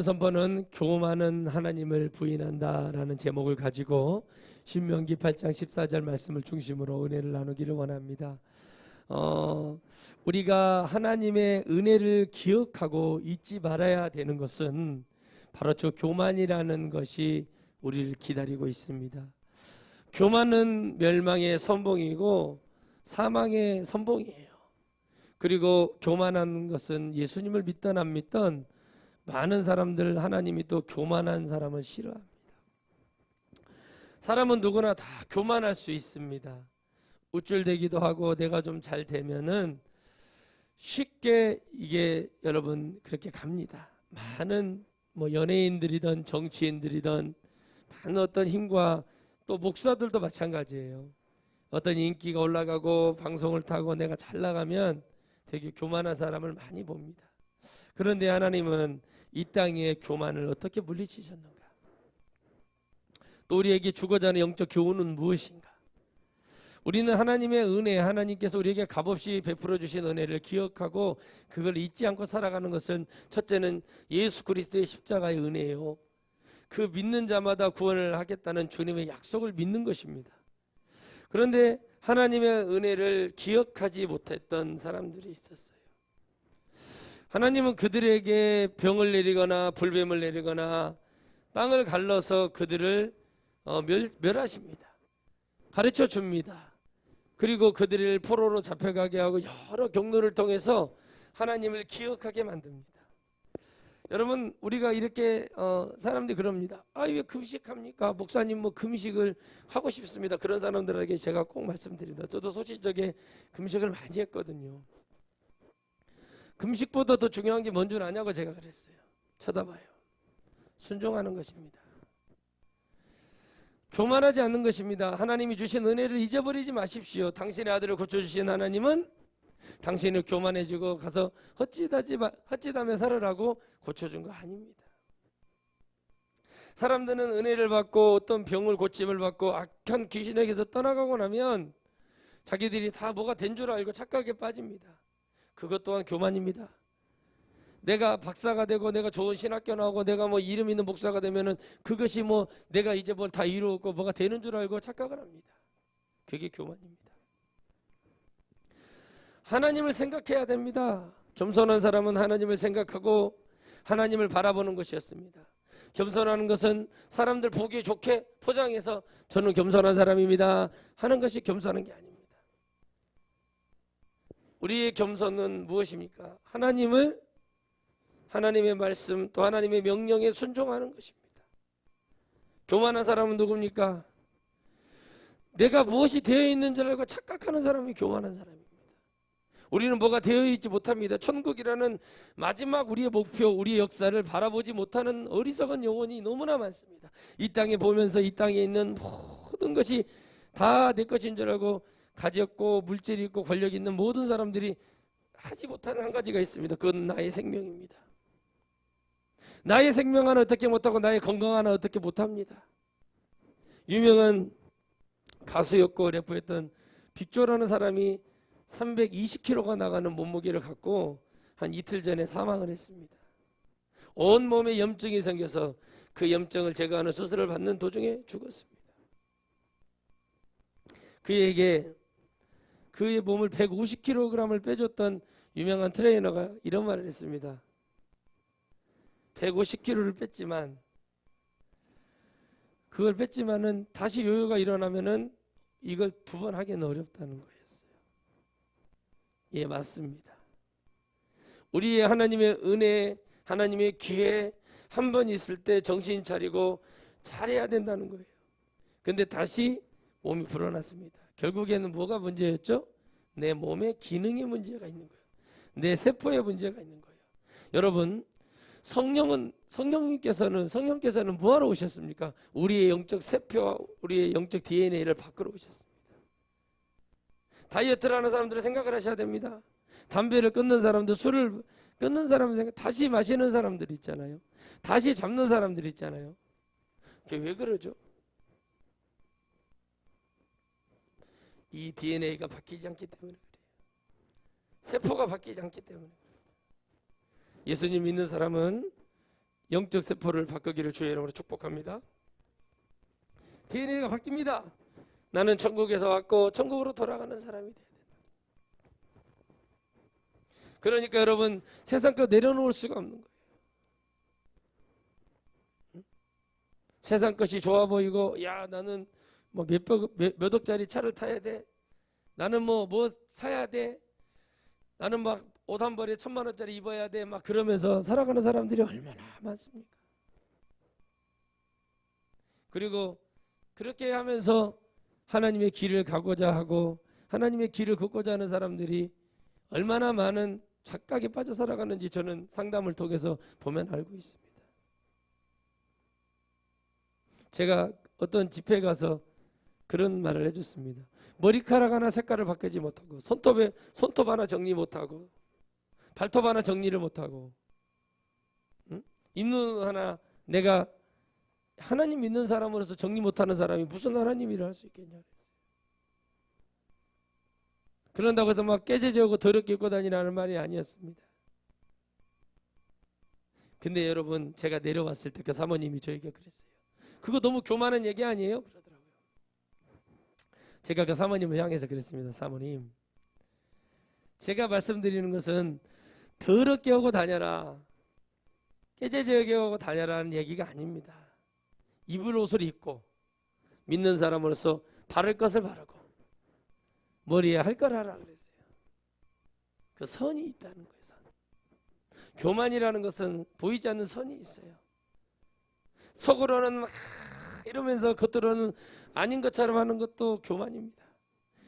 선포는 교만은 하나님을 부인한다라는 제목을 가지고 신명기 8장 14절 말씀을 중심으로 은혜를 나누기를 원합니다. 우리가 하나님의 은혜를 기억하고 잊지 말아야 되는 것은 바로 저 교만이라는 것이 우리를 기다리고 있습니다. 교만은 멸망의 선봉이고 사망의 선봉이에요. 그리고 교만한 것은 예수님을 믿던 안 믿던 많은 사람들, 하나님이 또 교만한 사람을 싫어합니다. 사람은 누구나 다 교만할 수 있습니다. 우쭐대기도 하고 내가 좀 잘 되면은 쉽게 이게 여러분 그렇게 갑니다. 많은 연예인들이든 정치인들이든 많은 어떤 힘과 또 목사들도 마찬가지예요. 어떤 인기가 올라가고 방송을 타고 내가 잘 나가면 되게 교만한 사람을 많이 봅니다. 그런데 하나님은 이 땅의 교만을 어떻게 물리치셨는가? 또 우리에게 주고자 하는 영적 교훈은 무엇인가? 우리는 하나님의 은혜, 하나님께서 우리에게 값없이 베풀어 주신 은혜를 기억하고 그걸 잊지 않고 살아가는 것은 첫째는 예수 그리스도의 십자가의 은혜예요. 그 믿는 자마다 구원을 하겠다는 주님의 약속을 믿는 것입니다. 그런데 하나님의 은혜를 기억하지 못했던 사람들이 있었어요. 하나님은 그들에게 병을 내리거나 불뱀을 내리거나 땅을 갈라서 그들을 멸하십니다. 가르쳐 줍니다. 그리고 그들을 포로로 잡혀가게 하고 여러 경로를 통해서 하나님을 기억하게 만듭니다. 여러분, 우리가 이렇게 사람들이 그럽니다. 왜 금식합니까? 목사님 금식을 하고 싶습니다. 그런 사람들에게 제가 꼭 말씀드립니다. 저도 소시적에 금식을 많이 했거든요. 금식보다 더 중요한 게 뭔 줄 아냐고 제가 그랬어요. 쳐다봐요. 순종하는 것입니다. 교만하지 않는 것입니다. 하나님이 주신 은혜를 잊어버리지 마십시오. 당신의 아들을 고쳐주신 하나님은 당신을 교만해지고 가서 헛짓하며 살으라고 고쳐준 거 아닙니다. 사람들은 은혜를 받고 어떤 병을 고침을 받고 악한 귀신에게서 떠나가고 나면 자기들이 다 뭐가 된 줄 알고 착각에 빠집니다. 그것 또한 교만입니다. 내가 박사가 되고 내가 좋은 신학교 나오고 내가 이름 있는 목사가 되면은 그것이 내가 이제 뭘 다 이루었고 뭐가 되는 줄 알고 착각을 합니다. 그게 교만입니다. 하나님을 생각해야 됩니다. 겸손한 사람은 하나님을 생각하고 하나님을 바라보는 것이었습니다. 겸손하는 것은 사람들 보기 좋게 포장해서 저는 겸손한 사람입니다 하는 것이 겸손한 게 아닙니다. 우리의 겸손은 무엇입니까? 하나님의 말씀 또 하나님의 명령에 순종하는 것입니다. 교만한 사람은 누굽니까? 내가 무엇이 되어 있는 줄 알고 착각하는 사람이 교만한 사람입니다. 우리는 뭐가 되어 있지 못합니다. 천국이라는 마지막 우리의 목표, 우리의 역사를 바라보지 못하는 어리석은 영혼이 너무나 많습니다. 이 땅에 보면서 이 땅에 있는 모든 것이 다 내 것인 줄 알고 가졌고 물질이 있고 권력이 있는 모든 사람들이 하지 못하는 한 가지가 있습니다. 그건 나의 생명입니다. 나의 생명 하나 어떻게 못하고 나의 건강 하나 어떻게 못합니다. 유명한 가수였고 래퍼였던 빅조라는 사람이 320kg가 나가는 몸무게를 갖고 한 이틀 전에 사망을 했습니다. 온몸에 염증이 생겨서 그 염증을 제거하는 수술을 받는 도중에 죽었습니다. 그에게 그의 몸을 150kg을 빼줬던 유명한 트레이너가 이런 말을 했습니다. 150kg를 뺐지만 그걸 뺐지만은 다시 요요가 일어나면은 이걸 2번 하기는 어렵다는 거였어요. 예, 맞습니다. 우리의 하나님의 은혜, 하나님의 기회 한 번 있을 때 정신 차리고 잘해야 된다는 거예요. 근데 다시 몸이 불어났습니다. 결국에는 뭐가 문제였죠? 내 몸에 기능의 문제가 있는 거예요. 내 세포에 문제가 있는 거예요. 여러분, 성령께서는 뭐하러 오셨습니까? 우리의 영적 세포와 우리의 영적 DNA를 바꾸러 오셨습니다. 다이어트를 하는 사람들은 생각을 하셔야 됩니다. 담배를 끊는 사람들, 술을 끊는 사람들, 다시 마시는 사람들 있잖아요. 다시 잡는 사람들 있잖아요. 그게 왜 그러죠? 이 DNA가 바뀌지 않기 때문에 그래요. 세포가 바뀌지 않기 때문에. 예수님 믿는 사람은 영적 세포를 바꾸기를 주의 이름으로 축복합니다. DNA가 바뀝니다. 나는 천국에서 왔고 천국으로 돌아가는 사람이 돼야 된다. 그러니까 여러분 세상 거 내려놓을 수가 없는 거예요. 세상 것이 좋아 보이고 야 나는 뭐 몇 억짜리 차를 타야 돼. 나는 뭐 사야 돼. 나는 막 옷 한 벌에 1,000만 원짜리 입어야 돼. 막 그러면서 살아가는 사람들이 얼마나 많습니까? 그리고 그렇게 하면서 하나님의 길을 가고자 하고 하나님의 길을 걷고자 하는 사람들이 얼마나 많은 착각에 빠져 살아가는지 저는 상담을 통해서 보면 알고 있습니다. 제가 어떤 집회에 가서 그런 말을 해줬습니다. 머리카락 하나 색깔을 바꾸지 못하고 손톱 하나 정리 못하고 발톱 하나 정리를 못하고 입눈 하나 내가 하나님 믿는 사람으로서 정리 못하는 사람이 무슨 하나님 일을 할 수 있겠냐. 그런다고 해서 막 깨져지고 더럽게 입고 다니라는 말이 아니었습니다. 근데 여러분 제가 내려왔을 때 그 사모님이 저에게 그랬어요. 그거 너무 교만한 얘기 아니에요? 그러더라고요. 제가 그 사모님을 향해서 그랬습니다. 사모님, 제가 말씀드리는 것은 더럽게 하고 다녀라, 깨재재게 하고 다녀라는 얘기가 아닙니다. 입을 옷을 입고 믿는 사람으로서 바를 것을 바르고 머리에 할 걸 하라 그랬어요. 그 선이 있다는 거예요. 선. 교만이라는 것은 보이지 않는 선이 있어요. 속으로는 막 이러면서 겉으로는 아닌 것처럼 하는 것도 교만입니다.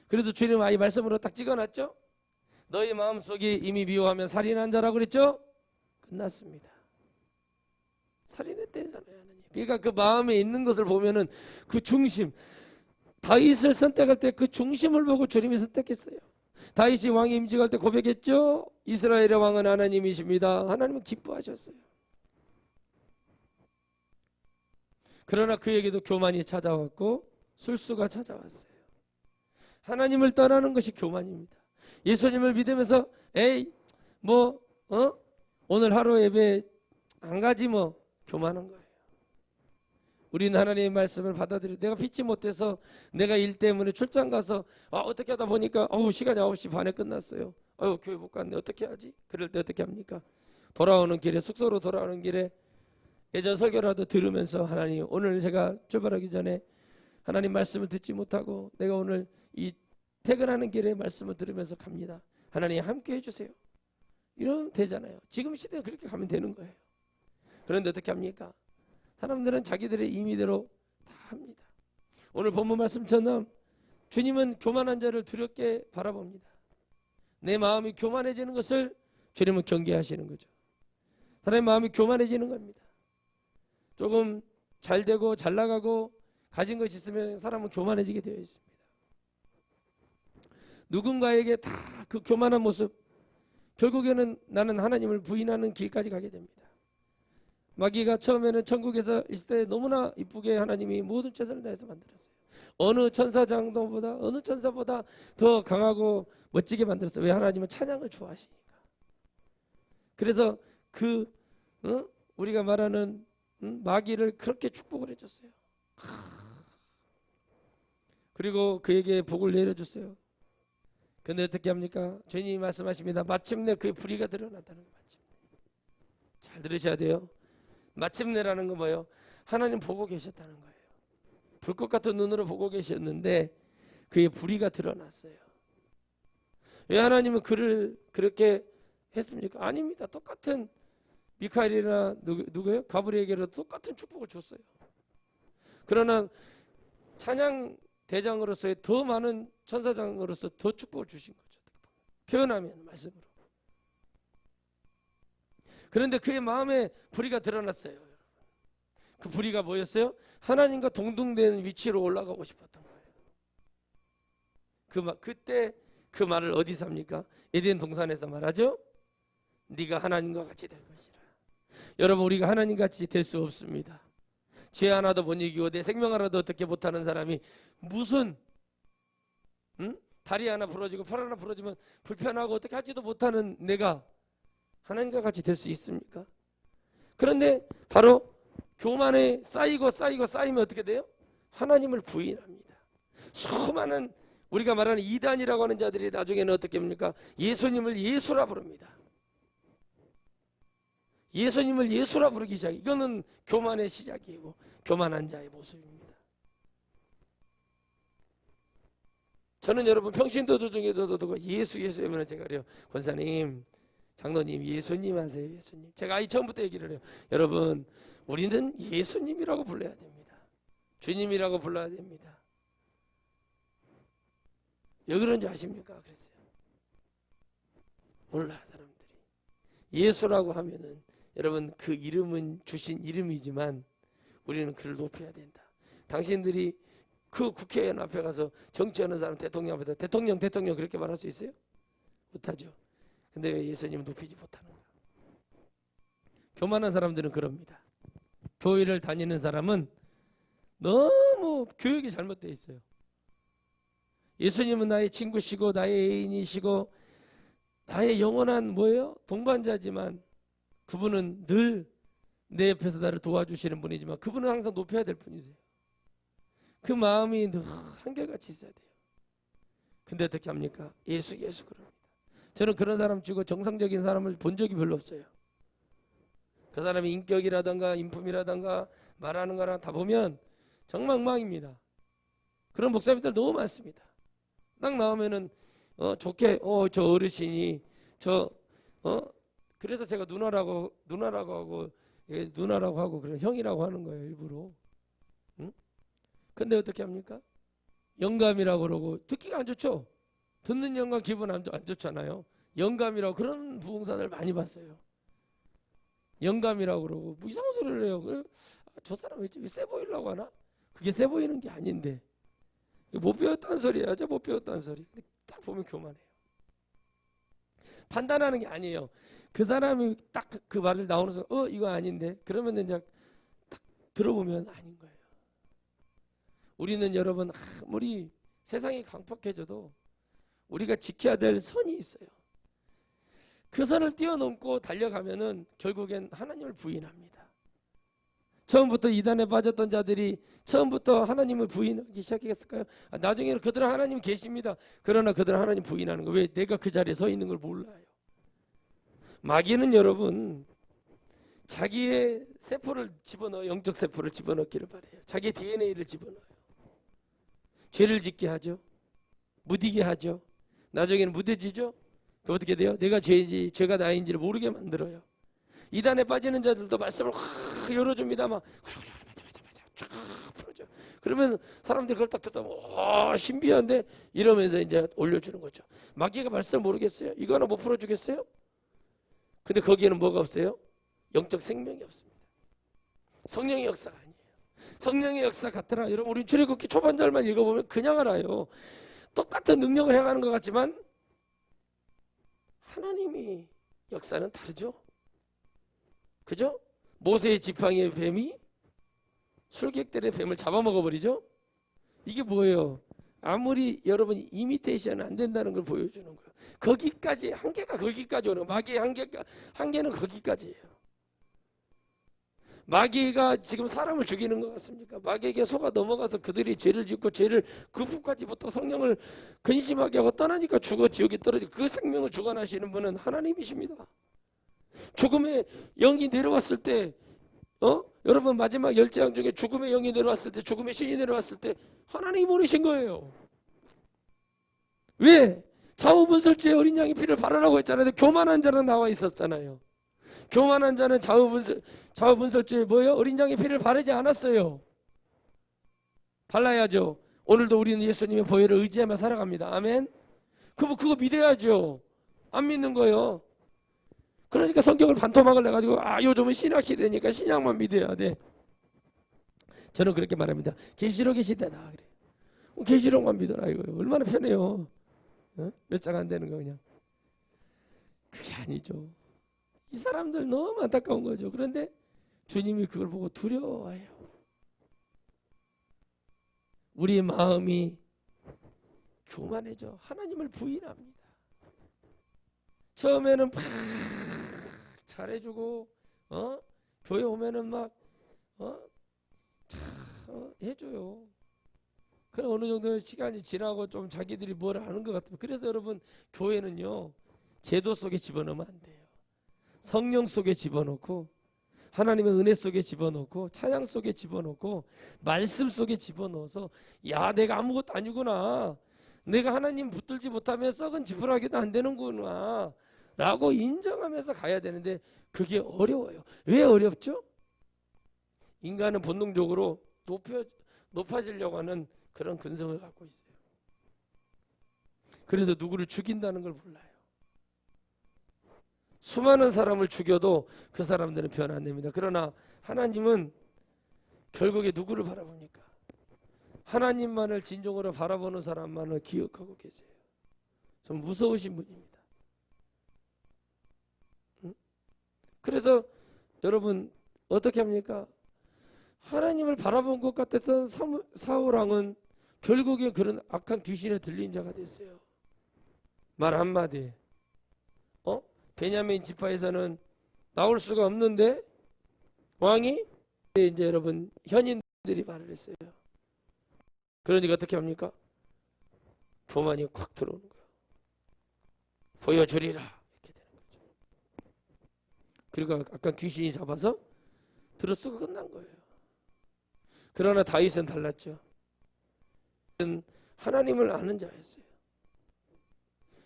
그래도 주님 이 말씀으로 딱 찍어놨죠. 너희 마음속에 이미 미워하면 살인한 자라고 그랬죠. 끝났습니다. 살인했대잖아요 하나님. 그러니까 그 마음에 있는 것을 보면은 그 중심, 다윗을 선택할 때 그 중심을 보고 주님이 선택했어요. 다윗이 왕이 임직할 때 고백했죠. 이스라엘의 왕은 하나님이십니다. 하나님은 기뻐하셨어요. 그러나 그에게도 교만이 찾아왔고 술수가 찾아왔어요. 하나님을 떠나는 것이 교만입니다. 예수님을 믿으면서 오늘 하루 예배 안 가지 교만한 거예요. 우리는 하나님의 말씀을 받아들여 내가 믿지 못해서 내가 일 때문에 출장 가서 어떻게 하다 보니까 시간이 9시 반에 끝났어요. 교회 못 갔네. 어떻게 하지? 그럴 때 어떻게 합니까? 숙소로 돌아오는 길에 예전 설교라도 들으면서 하나님 오늘 제가 출발하기 전에 하나님 말씀을 듣지 못하고 내가 오늘 이 퇴근하는 길에 말씀을 들으면서 갑니다. 하나님 함께 해주세요. 이러면 되잖아요. 지금 시대에 그렇게 가면 되는 거예요. 그런데 어떻게 합니까? 사람들은 자기들의 임의대로 다 합니다. 오늘 본문 말씀처럼 주님은 교만한 자를 두렵게 바라봅니다. 내 마음이 교만해지는 것을 주님은 경계하시는 거죠. 사람의 마음이 교만해지는 겁니다. 조금 잘 되고 잘 나가고 가진 것이 있으면 사람은 교만해지게 되어 있습니다. 누군가에게 다 그 교만한 모습, 결국에는 나는 하나님을 부인하는 길까지 가게 됩니다. 마귀가 처음에는 천국에서 있을 때 너무나 이쁘게 하나님이 모든 최선을 다해서 만들었어요. 어느 천사보다 더 강하고 멋지게 만들었어요. 왜? 하나님은 찬양을 좋아하시니까. 그래서 우리가 말하는 마귀를 그렇게 축복을 해줬어요. 그리고 그에게 복을 내려줬어요. 근데 어떻게 합니까? 주님이 말씀하십니다. 마침내 그의 불의가 드러났다는 거예요. 잘 들으셔야 돼요. 마침내라는 건 뭐예요? 하나님 보고 계셨다는 거예요. 불꽃 같은 눈으로 보고 계셨는데 그의 불의가 드러났어요. 왜 하나님은 그를 그렇게 했습니까? 아닙니다. 똑같은 미카엘이나 누구예요? 가브리엘에게도 똑같은 축복을 줬어요. 그러나 찬양 대장으로서의 더 많은 천사장으로서 더 축복을 주신 거죠. 표현하면 말씀으로. 그런데 그의 마음에 불의가 드러났어요. 그 불의가 뭐였어요? 하나님과 동등된 위치로 올라가고 싶었던 거예요. 그때 그 말을 어디서 합니까? 에덴 동산에서 말하죠. 네가 하나님과 같이 될 것이라. 여러분, 우리가 하나님같이 될 수 없습니다. 죄 하나도 못 이기고 내 생명 하나도 어떻게 못하는 사람이 무슨 다리 하나 부러지고 팔 하나 부러지면 불편하고 어떻게 하지도 못하는 내가 하나님과 같이 될 수 있습니까? 그런데 바로 교만에 쌓이면 어떻게 돼요? 하나님을 부인합니다. 수많은 우리가 말하는 이단이라고 하는 자들이 나중에는 어떻게 합니까? 예수님을 예수라 부릅니다. 예수님을 예수라 부르기 시작. 이거는 교만의 시작이고 교만한 자의 모습입니다. 저는 여러분 평신도들 중에서도 예수 하면 제가 그래요. 권사님, 장로님, 예수님 하세요. 예수님. 제가 아이 처음부터 얘기를 해요. 여러분, 우리는 예수님이라고 불러야 됩니다. 주님이라고 불러야 됩니다. 왜 그런지 아십니까? 그랬어요. 몰라 사람들이. 예수라고 하면은 여러분 그 이름은 주신 이름이지만 우리는 그를 높여야 된다. 당신들이 그 국회의원 앞에 가서 정치하는 사람 대통령 앞에다 대통령 그렇게 말할 수 있어요? 못하죠. 근데 왜 예수님을 높이지 못하는 거야? 교만한 사람들은 그럽니다. 교회를 다니는 사람은 너무 교육이 잘못되어 있어요. 예수님은 나의 친구시고 나의 애인이시고 나의 영원한 뭐예요? 동반자지만 그분은 늘 내 옆에서 나를 도와주시는 분이지만 그분은 항상 높여야 될 분이세요. 그 마음이 늘 한결같이 있어야 돼요. 근데 어떻게 합니까? 예수 그럽니다. 저는 그런 사람 치고 정상적인 사람을 본 적이 별로 없어요. 그 사람의 인격이라든가 인품이라든가 말하는 거랑 다 보면 정말 엉망입니다. 그런 목사님들 너무 많습니다. 딱 나오면은 좋게 저 어르신이 그래서 제가 누나라고 하고 그런 형이라고 하는 거예요, 일부러. 응? 근데 어떻게 합니까? 영감이라고 그러고 듣기가 안 좋죠. 듣는 영감 기분 안 좋잖아요. 영감이라고 그런 부흥사들 많이 봤어요. 영감이라고 그러고 뭐 이상한 소리를 해요. 저 사람 왜 세 보이려고 하나? 그게 세 보이는 게 아닌데 못 배웠다는 소리야. 못 배웠다는 소리. 근데 딱 보면 교만해요. 판단하는 게 아니에요. 그 사람이 딱 그 말을 나오는 순간 이거 아닌데 그러면 이제 딱 들어보면 아닌 거예요. 우리는 여러분 아무리 세상이 강팍해져도 우리가 지켜야 될 선이 있어요. 그 선을 뛰어넘고 달려가면은 결국엔 하나님을 부인합니다. 처음부터 이단에 빠졌던 자들이 처음부터 하나님을 부인하기 시작했을까요? 나중에는 그들은 하나님 계십니다. 그러나 그들은 하나님 부인하는 거예요. 왜? 내가 그 자리에 서 있는 걸 몰라요. 마귀는 여러분 자기의 세포를 집어넣어 영적 세포를 집어넣기를 바래요. 자기의 DNA를 집어넣어요. 죄를 짓게 하죠. 무디게 하죠. 나중에는 무뎌지죠. 그 어떻게 돼요? 내가 죄인지 죄가 나인지를 모르게 만들어요. 이단에 빠지는 자들도 말씀을 확 열어줍니다. 막 맞아 쫙 풀어줘. 그러면 사람들이 그걸 딱 듣다 보면 신비한데 이러면서 이제 올려주는 거죠. 마귀가 말씀을 모르겠어요? 이거 하나 못 풀어주겠어요? 근데 거기에는 뭐가 없어요? 영적 생명이 없습니다. 성령의 역사가 아니에요. 성령의 역사 같으나 여러분 우리 출애굽기 초반절만 읽어보면 그냥 알아요. 똑같은 능력을 행하는 것 같지만 하나님이 역사는 다르죠. 그죠? 모세의 지팡이의 뱀이 술객들의 뱀을 잡아먹어버리죠. 이게 뭐예요? 아무리 여러분 이미테이션은 안 된다는 걸 보여주는 거예요. 거기까지 한계가 거기까지 오는 거예요. 마귀의 한계는 거기까지예요. 마귀가 지금 사람을 죽이는 것 같습니까? 마귀에게 속아 넘어가서 그들이 죄를 짓고 죄를 극복하지부터 성령을 근심하게 하고 떠나니까 죽어 지옥에 떨어지고 그 생명을 주관하시는 분은 하나님이십니다. 죽음의 영이 내려왔을 때 여러분 마지막 열재앙 중에 죽음의 영이 내려왔을 때 죽음의 신이 내려왔을 때 하나님이 보내신 거예요. 왜? 좌우분설죄 어린 양의 피를 바르라고 했잖아요. 교만한 자는 나와 있었잖아요. 교만한 자는 좌우분설죄 뭐예요? 어린 양의 피를 바르지 않았어요. 발라야죠. 오늘도 우리는 예수님의 보혈을 의지하며 살아갑니다. 아멘. 그거 믿어야죠. 안 믿는 거예요. 그러니까 성경을 반토막을 내가지고 요즘은 신약 시대니까 신약만 믿어야 돼. 저는 그렇게 말합니다. 계시록의 시대다 그래. 계시록만 믿어라 이거예요. 얼마나 편해요. 몇 장 안 되는 거 그냥. 그게 아니죠. 이 사람들 너무 안타까운 거죠. 그런데 주님이 그걸 보고 두려워해요. 우리의 마음이 교만해져 하나님을 부인합니다. 처음에는 막 잘해주고 교회 오면은 막 해줘요. 그럼 어느 정도 시간이 지나고 좀 자기들이 뭘 아는 것 같아요. 그래서 여러분 교회는요 제도 속에 집어넣으면 안 돼요. 성령 속에 집어넣고 하나님의 은혜 속에 집어넣고 찬양 속에 집어넣고 말씀 속에 집어넣어서 야 내가 아무것도 아니구나, 내가 하나님 붙들지 못하면 썩은 지푸라기도 안 되는구나 라고 인정하면서 가야 되는데 그게 어려워요. 왜 어렵죠? 인간은 본능적으로 높아지려고 하는 그런 근성을 갖고 있어요. 그래서 누구를 죽인다는 걸 몰라요. 수많은 사람을 죽여도 그 사람들은 변 안 됩니다. 그러나 하나님은 결국에 누구를 바라봅니까? 하나님만을 진정으로 바라보는 사람만을 기억하고 계세요. 좀 무서우신 분입니다. 그래서 여러분 어떻게 합니까? 하나님을 바라본 것 같았던 사울왕은 결국에 그런 악한 귀신에 들린 자가 됐어요. 말 한마디. 베냐민 지파에서는 나올 수가 없는데 왕이 이제 여러분 현인들이 말을 했어요. 그러니까 어떻게 합니까? 교만이 콱 들어오는 거예요. 보여주리라 이렇게 되는 거죠. 그리고 아까 귀신이 잡아서 들어쓰고 끝난 거예요. 그러나 다윗은 달랐죠. 하나님을 아는 자였어요.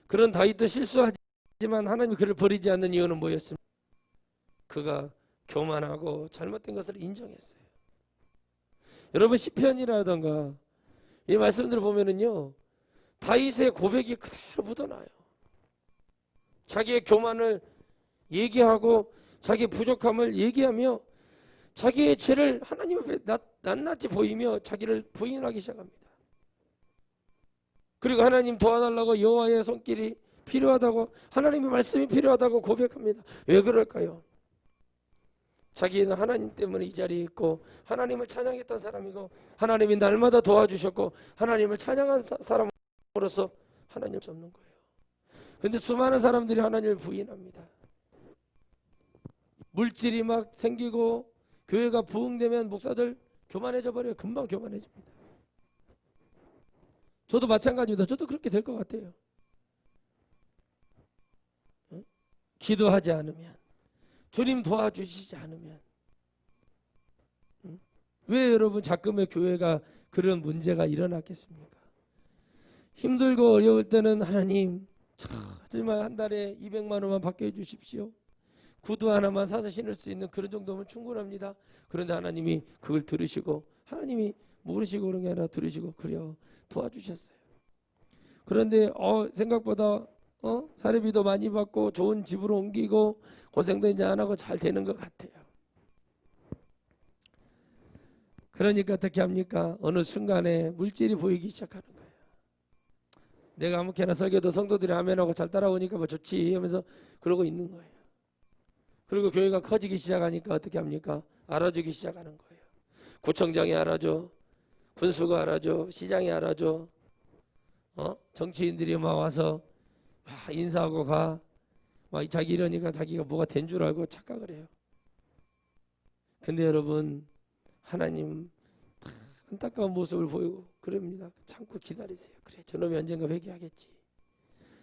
그런 다윗도 실수하지만 하나님이 그를 버리지 않는 이유는 뭐였습니까? 그가 교만하고 잘못된 것을 인정했어요. 여러분 시편이라던가 이 말씀들을 보면은요 다윗의 고백이 그대로 묻어나요. 자기의 교만을 얘기하고 자기의 부족함을 얘기하며 자기의 죄를 하나님 앞에 낱낱이 보이며 자기를 부인하기 시작합니다. 그리고 하나님 도와달라고 여호와의 손길이 필요하다고, 하나님의 말씀이 필요하다고 고백합니다. 왜 그럴까요? 자기는 하나님 때문에 이 자리에 있고 하나님을 찬양했던 사람이고 하나님이 날마다 도와주셨고 하나님을 찬양한 사람으로서 하나님을 없는 거예요. 그런데 수많은 사람들이 하나님을 부인합니다. 물질이 막 생기고 교회가 부흥되면 목사들 교만해져 버려요. 금방 교만해집니다. 저도 마찬가지입니다. 저도 그렇게 될 것 같아요. 기도하지 않으면, 주님 도와주시지 않으면. 왜 여러분 자꾸만 교회가 그런 문제가 일어났겠습니까? 힘들고 어려울 때는 하나님 정말 한 달에 200만 원만 받게 해주십시오. 구두 하나만 사서 신을 수 있는 그런 정도면 충분합니다. 그런데 하나님이 그걸 들으시고, 하나님이 모르시고 그런 게 아니라 들으시고 그래요 도와주셨어요. 그런데 생각보다 사례비도 많이 받고 좋은 집으로 옮기고 고생도 이제 안 하고 잘 되는 것 같아요. 그러니까 어떻게 합니까? 어느 순간에 물질이 보이기 시작하는 거예요. 내가 아무렇게나 설교도 성도들이 아멘하고 잘 따라오니까 뭐 좋지 하면서 그러고 있는 거예요. 그리고 교회가 커지기 시작하니까 어떻게 합니까? 알아주기 시작하는 거예요. 구청장이 알아줘, 군수가 알아줘, 시장이 알아줘, 정치인들이 막 와서 인사하고 가. 막 자기 이러니까 자기가 뭐가 된 줄 알고 착각을 해요. 근데 여러분 하나님 안타까운 모습을 보이고 그럽니다. 참고 기다리세요. 그래 저놈이 언젠가 회개하겠지.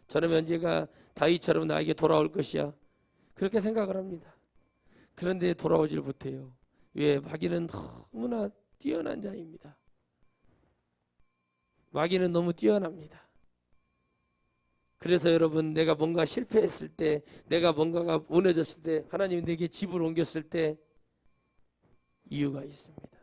저놈이 언젠가 다윗처럼 나에게 돌아올 것이야. 그렇게 생각을 합니다. 그런데 돌아오질 못해요. 왜? 마귀는 너무나 뛰어난 자입니다. 마귀는 너무 뛰어납니다. 그래서 여러분 내가 뭔가 실패했을 때, 내가 뭔가가 무너졌을 때, 하나님이 내게 집을 옮겼을 때 이유가 있습니다.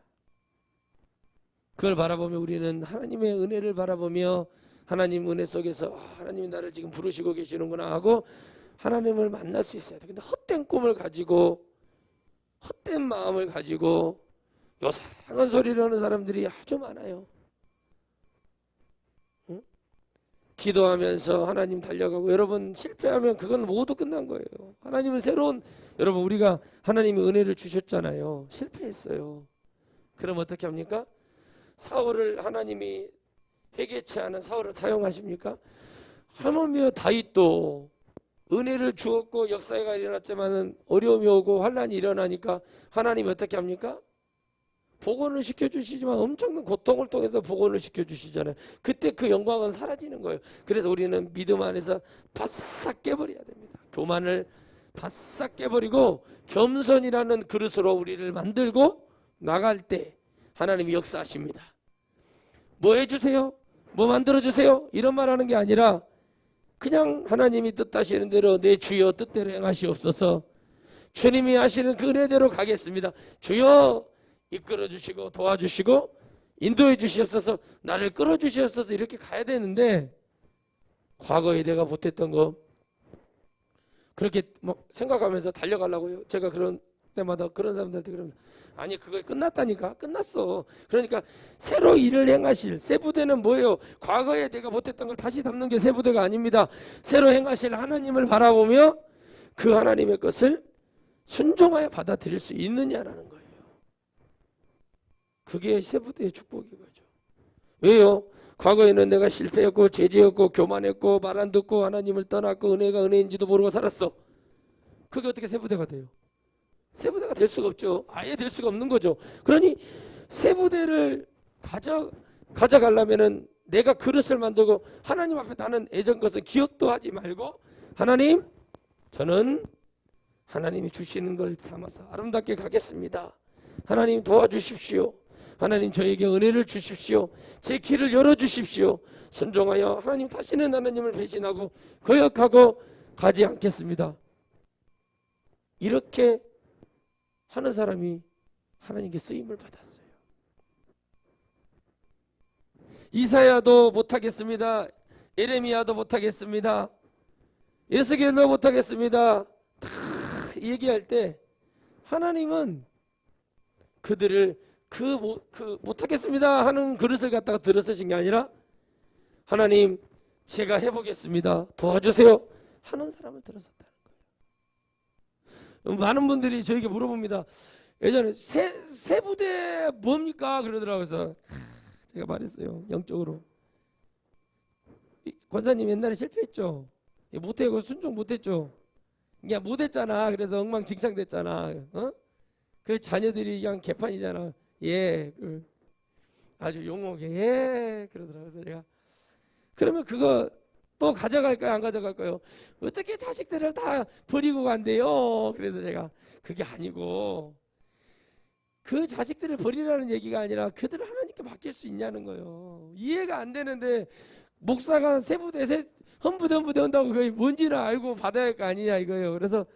그걸 바라보며 우리는 하나님의 은혜를 바라보며 하나님 은혜 속에서 하나님이 나를 지금 부르시고 계시는구나 하고 하나님을 만날 수 있어야 돼. 근데 헛된 꿈을 가지고 헛된 마음을 가지고 요상한 소리를 하는 사람들이 아주 많아요. 응? 기도하면서 하나님 달려가고 여러분 실패하면 그건 모두 끝난 거예요. 하나님은 새로운, 여러분 우리가 하나님의 은혜를 주셨잖아요. 실패했어요. 그럼 어떻게 합니까? 사울을 하나님이 회개치 않은 사울을 사용하십니까? 하물며 다윗도 은혜를 주었고 역사가 일어났지만은 어려움이 오고 환난이 일어나니까 하나님이 어떻게 합니까? 복원을 시켜주시지만 엄청난 고통을 통해서 복원을 시켜주시잖아요. 그때 그 영광은 사라지는 거예요. 그래서 우리는 믿음 안에서 바싹 깨버려야 됩니다. 교만을 바싹 깨버리고 겸손이라는 그릇으로 우리를 만들고 나갈 때 하나님이 역사하십니다. 뭐 해주세요? 뭐 만들어주세요? 이런 말 하는 게 아니라 그냥 하나님이 뜻하시는 대로 내 주여 뜻대로 행하시옵소서. 주님이 하시는 그 은혜대로 가겠습니다. 주여 이끌어 주시고 도와주시고 인도해 주시옵소서. 나를 끌어 주시옵소서. 이렇게 가야 되는데 과거에 내가 못했던 거 그렇게 막 생각하면서 달려가려고요. 제가 그런 때마다 그런 사람들한테 그러면 아니 그거 끝났다니까. 끝났어. 그러니까 새로 일을 행하실 새 부대는 뭐예요? 과거에 내가 못했던 걸 다시 담는 게 새 부대가 아닙니다. 새로 행하실 하나님을 바라보며 그 하나님의 것을 순종하여 받아들일 수 있느냐라는 거예요. 그게 새 부대의 축복인 거죠. 왜요? 과거에는 내가 실패했고 죄지었고 교만했고 말 안 듣고 하나님을 떠났고 은혜가 은혜인지도 모르고 살았어. 그게 어떻게 새 부대가 돼요? 새 부대가 될 수가 없죠. 아예 될 수가 없는 거죠. 그러니 새 부대를 가져가려면은 내가 그릇을 만들고 하나님 앞에 나는 예전 것은 기억도 하지 말고 하나님 저는 하나님이 주시는 걸 삼아서 아름답게 가겠습니다. 하나님 도와주십시오. 하나님 저에게 은혜를 주십시오. 제 길을 열어주십시오. 순종하여 하나님 다시는 하나님을 배신하고 거역하고 가지 않겠습니다. 이렇게 하는 사람이 하나님께 쓰임을 받았어요. 이사야도 못하겠습니다. 예레미야도 못하겠습니다. 에스겔도 못하겠습니다. 다 얘기할 때 하나님은 그들을 못하겠습니다 하는 그릇을 갖다가 들어서신 게 아니라 하나님 제가 해보겠습니다 도와주세요 하는 사람을 들어섰다는 거예요. 많은 분들이 저에게 물어봅니다. 예전에 새 부대 뭡니까 그러더라고요. 그래서 제가 말했어요. 영적으로 권사님 옛날에 실패했죠. 못하고 순종 못했죠. 그냥 못했잖아. 그래서 엉망진창 됐잖아. 그 자녀들이 그냥 개판이잖아. 예, 아주 용하게 예 그러더라고요. 그래서 제가 그러면 그거 또 가져갈까요? 안 가져갈까요? 어떻게 자식들을 다 버리고 간대요? 그래서 제가 그게 아니고 그 자식들을 버리라는 얘기가 아니라 그들을 하나님께 맡길 수 있냐는 거예요. 이해가 안 되는데 목사가 세부대 헌부대 한다고 그게 뭔지는 알고 받아야 할 거 아니냐 이거예요. 그래서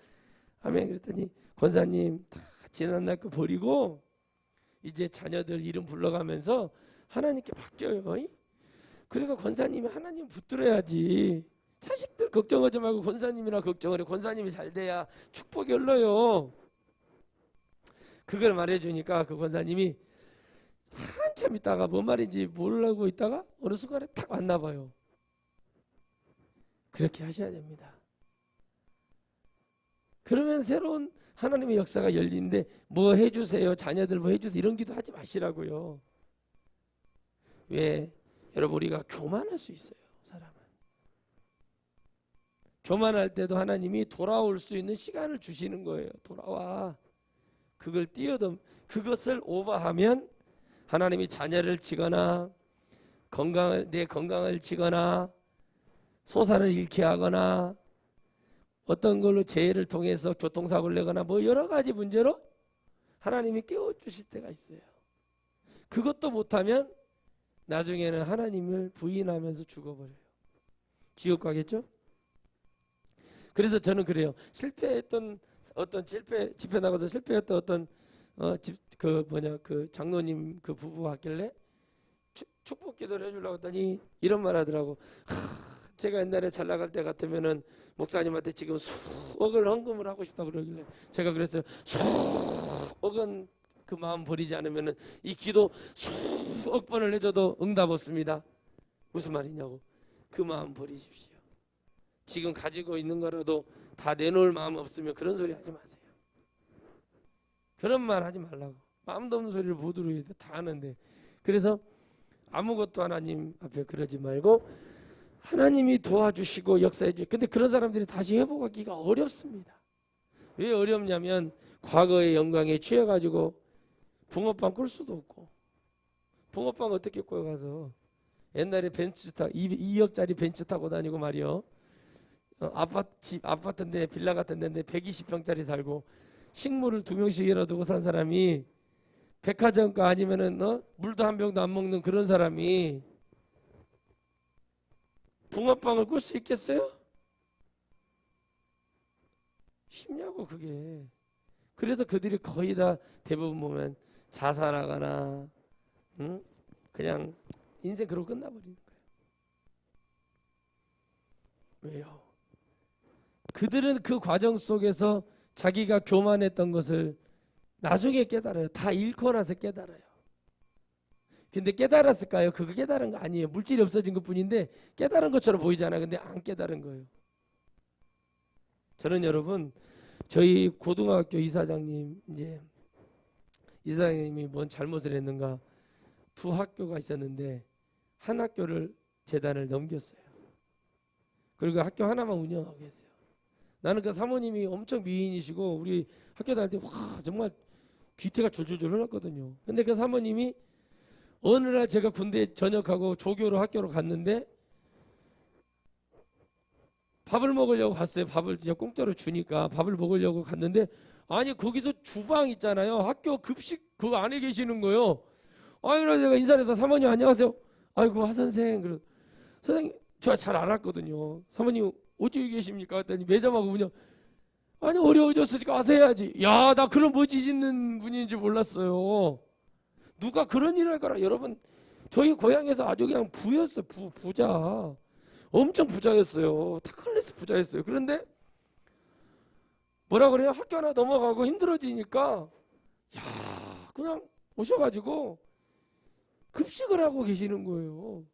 아멘 그랬더니 권사님 다 지난날 거 버리고 이제 자녀들 이름 불러가면서 하나님께 맡겨요. 그러니까 권사님이 하나님 붙들어야지. 자식들 걱정하지 말고 권사님이나 걱정을 해. 권사님이 잘 돼야 축복이 흘러요. 그걸 말해주니까 그 권사님이 한참 있다가 뭔 말인지 모르고 있다가 어느 순간에 탁 왔나 봐요. 그렇게 하셔야 됩니다. 그러면 새로운 하나님의 역사가 열리는데 뭐 해주세요 자녀들 뭐 해주세요 이런 기도 하지 마시라고요. 왜? 여러분 우리가 교만할 수 있어요. 사람은 교만할 때도 하나님이 돌아올 수 있는 시간을 주시는 거예요. 돌아와. 그걸 그것을 오버하면 하나님이 자녀를 치거나 내 건강을 치거나 소산을 잃게 하거나 어떤 걸로 재해를 통해서 교통사고를 내거나 뭐 여러 가지 문제로 하나님이 깨워주실 때가 있어요. 그것도 못하면 나중에는 하나님을 부인하면서 죽어버려요. 지옥 가겠죠? 그래서 저는 그래요. 실패했던 집회 나가서 실패했던 어떤 그 장로님 그 부부가 왔길래 축복 기도를 해주려고 했더니 이런 말 하더라고. 제가 옛날에 잘 나갈 때 같으면은 목사님한테 지금 수억을 헌금을 하고 싶다고 그러길래 제가 그랬어요. 수억은 그 마음 버리지 않으면은 이 기도 수억 번을 해줘도 응답 없습니다. 무슨 말이냐고. 그 마음 버리십시오. 지금 가지고 있는 거라도 다 내놓을 마음 없으면 그런 소리 하지 마세요. 그런 말 하지 말라고. 마음도 없는 소리를 모두로 다 하는데. 그래서 아무것도 하나님 앞에 그러지 말고 하나님이 도와주시고 역사해 주시고, 근데 그런 사람들이 다시 회복하기가 어렵습니다. 왜 어렵냐면 과거의 영광에 취해가지고 붕어빵 꿀 수도 없고, 붕어빵 어떻게 꿔가서 옛날에 벤츠 타 2억짜리 벤츠 타고 다니고 말이요. 아파트인데 빌라 같은 데인데 120평짜리 살고 식물을 2명씩이나 두고 산 사람이, 백화점가 아니면은 물도 한 병도 안 먹는 그런 사람이 붕어빵을 꿀 수 있겠어요? 쉽냐고 그게. 그래서 그들이 거의 다 대부분 보면 자살하거나 그냥 인생 그러고 끝나버리는 거예요. 왜요? 그들은 그 과정 속에서 자기가 교만했던 것을 나중에 깨달아요. 다 잃고 나서 깨달아요. 근데 깨달았을까요? 그거 깨달은 거 아니에요. 물질이 없어진 것 뿐인데 깨달은 것처럼 보이잖아요. 근데 안 깨달은 거예요. 저는 여러분, 저희 고등학교 이사장님, 이사장님이 뭔 잘못을 했는가, 2학교가 있었는데 한 학교를 재단을 넘겼어요. 그리고 학교 하나만 운영하고 계세요. 나는 그 사모님이 엄청 미인이시고 우리 학교 다닐 때 와 정말 귀태가 줄줄줄 흘렀거든요. 근데 그 사모님이 어느 날 제가 군대 전역하고 조교로 학교로 갔는데 밥을 먹으려고 갔어요. 밥을 이제 공짜로 주니까 밥을 먹으려고 갔는데, 아니 거기서 주방 있잖아요. 학교 급식 그 안에 계시는 거예요. 그래서 제가 인사해서 사모님 안녕하세요. 아이고 하 선생. 그래 선생님 저 잘 알았거든요. 사모님 어찌 계십니까? 했더니 매점하고 그냥, 아니 어려워졌으니까 와서 해야지. 야, 나 그런 멋지 있는 분인지 몰랐어요. 누가 그런 일을 할 거라. 여러분, 저희 고향에서 아주 그냥 부였어요. 부자. 엄청 부자였어요. 타클래스 부자였어요. 그런데 뭐라 그래요? 학교 하나 넘어가고 힘들어지니까 그냥 오셔가지고 급식을 하고 계시는 거예요.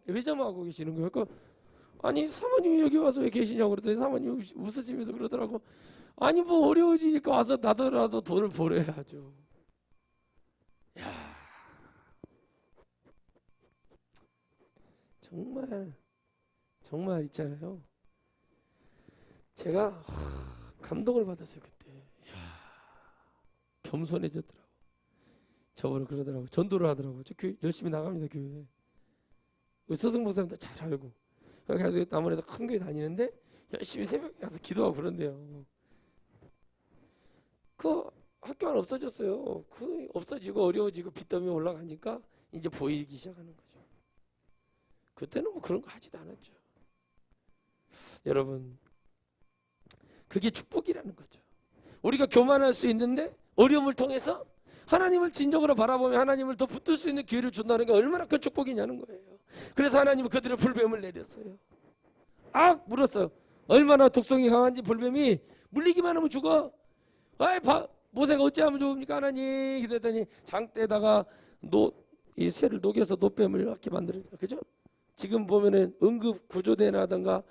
매점하고 계시는 거예요. 그러니까 아니 사모님이 여기 와서 왜 계시냐고 그랬더니 사모님이 웃으시면서 그러더라고. 아니 뭐 어려워지니까 와서 나더라도 돈을 벌어야죠. 야, 정말 있잖아요. 제가 감동을 받았어요 그때. 겸손해졌더라고. 저번에 그러더라고. 전도를 하더라고. 저 교회 열심히 나갑니다 교회. 서승 목사님도 잘 알고. 그래서 남원에서 큰 교회 다니는데 열심히 새벽에 가서 기도하고 그런대요. 그 학교 하나 없어졌어요. 그 없어지고 어려워지고 빚더미 올라가니까 이제 보이기 시작하는 거죠. 그때는 뭐 그런 거 하지도 않았죠. 여러분, 그게 축복이라는 거죠. 우리가 교만할 수 있는데 어려움을 통해서 하나님을 진정으로 바라보며 하나님을 더 붙들 수 있는 기회를 준다는 게 얼마나 큰 축복이냐는 거예요. 그래서 하나님은 그들의 불뱀을 내렸어요. 물었어요. 얼마나 독성이 강한지 불뱀이 물리기만 하면 죽어. 모세가 어찌하면 좋습니까 하나님? 그랬더니 장대에다가 이 새를 녹여서 노뱀을 이렇게 만들었죠. 그죠? 지금 보면은 응급 구조대나든가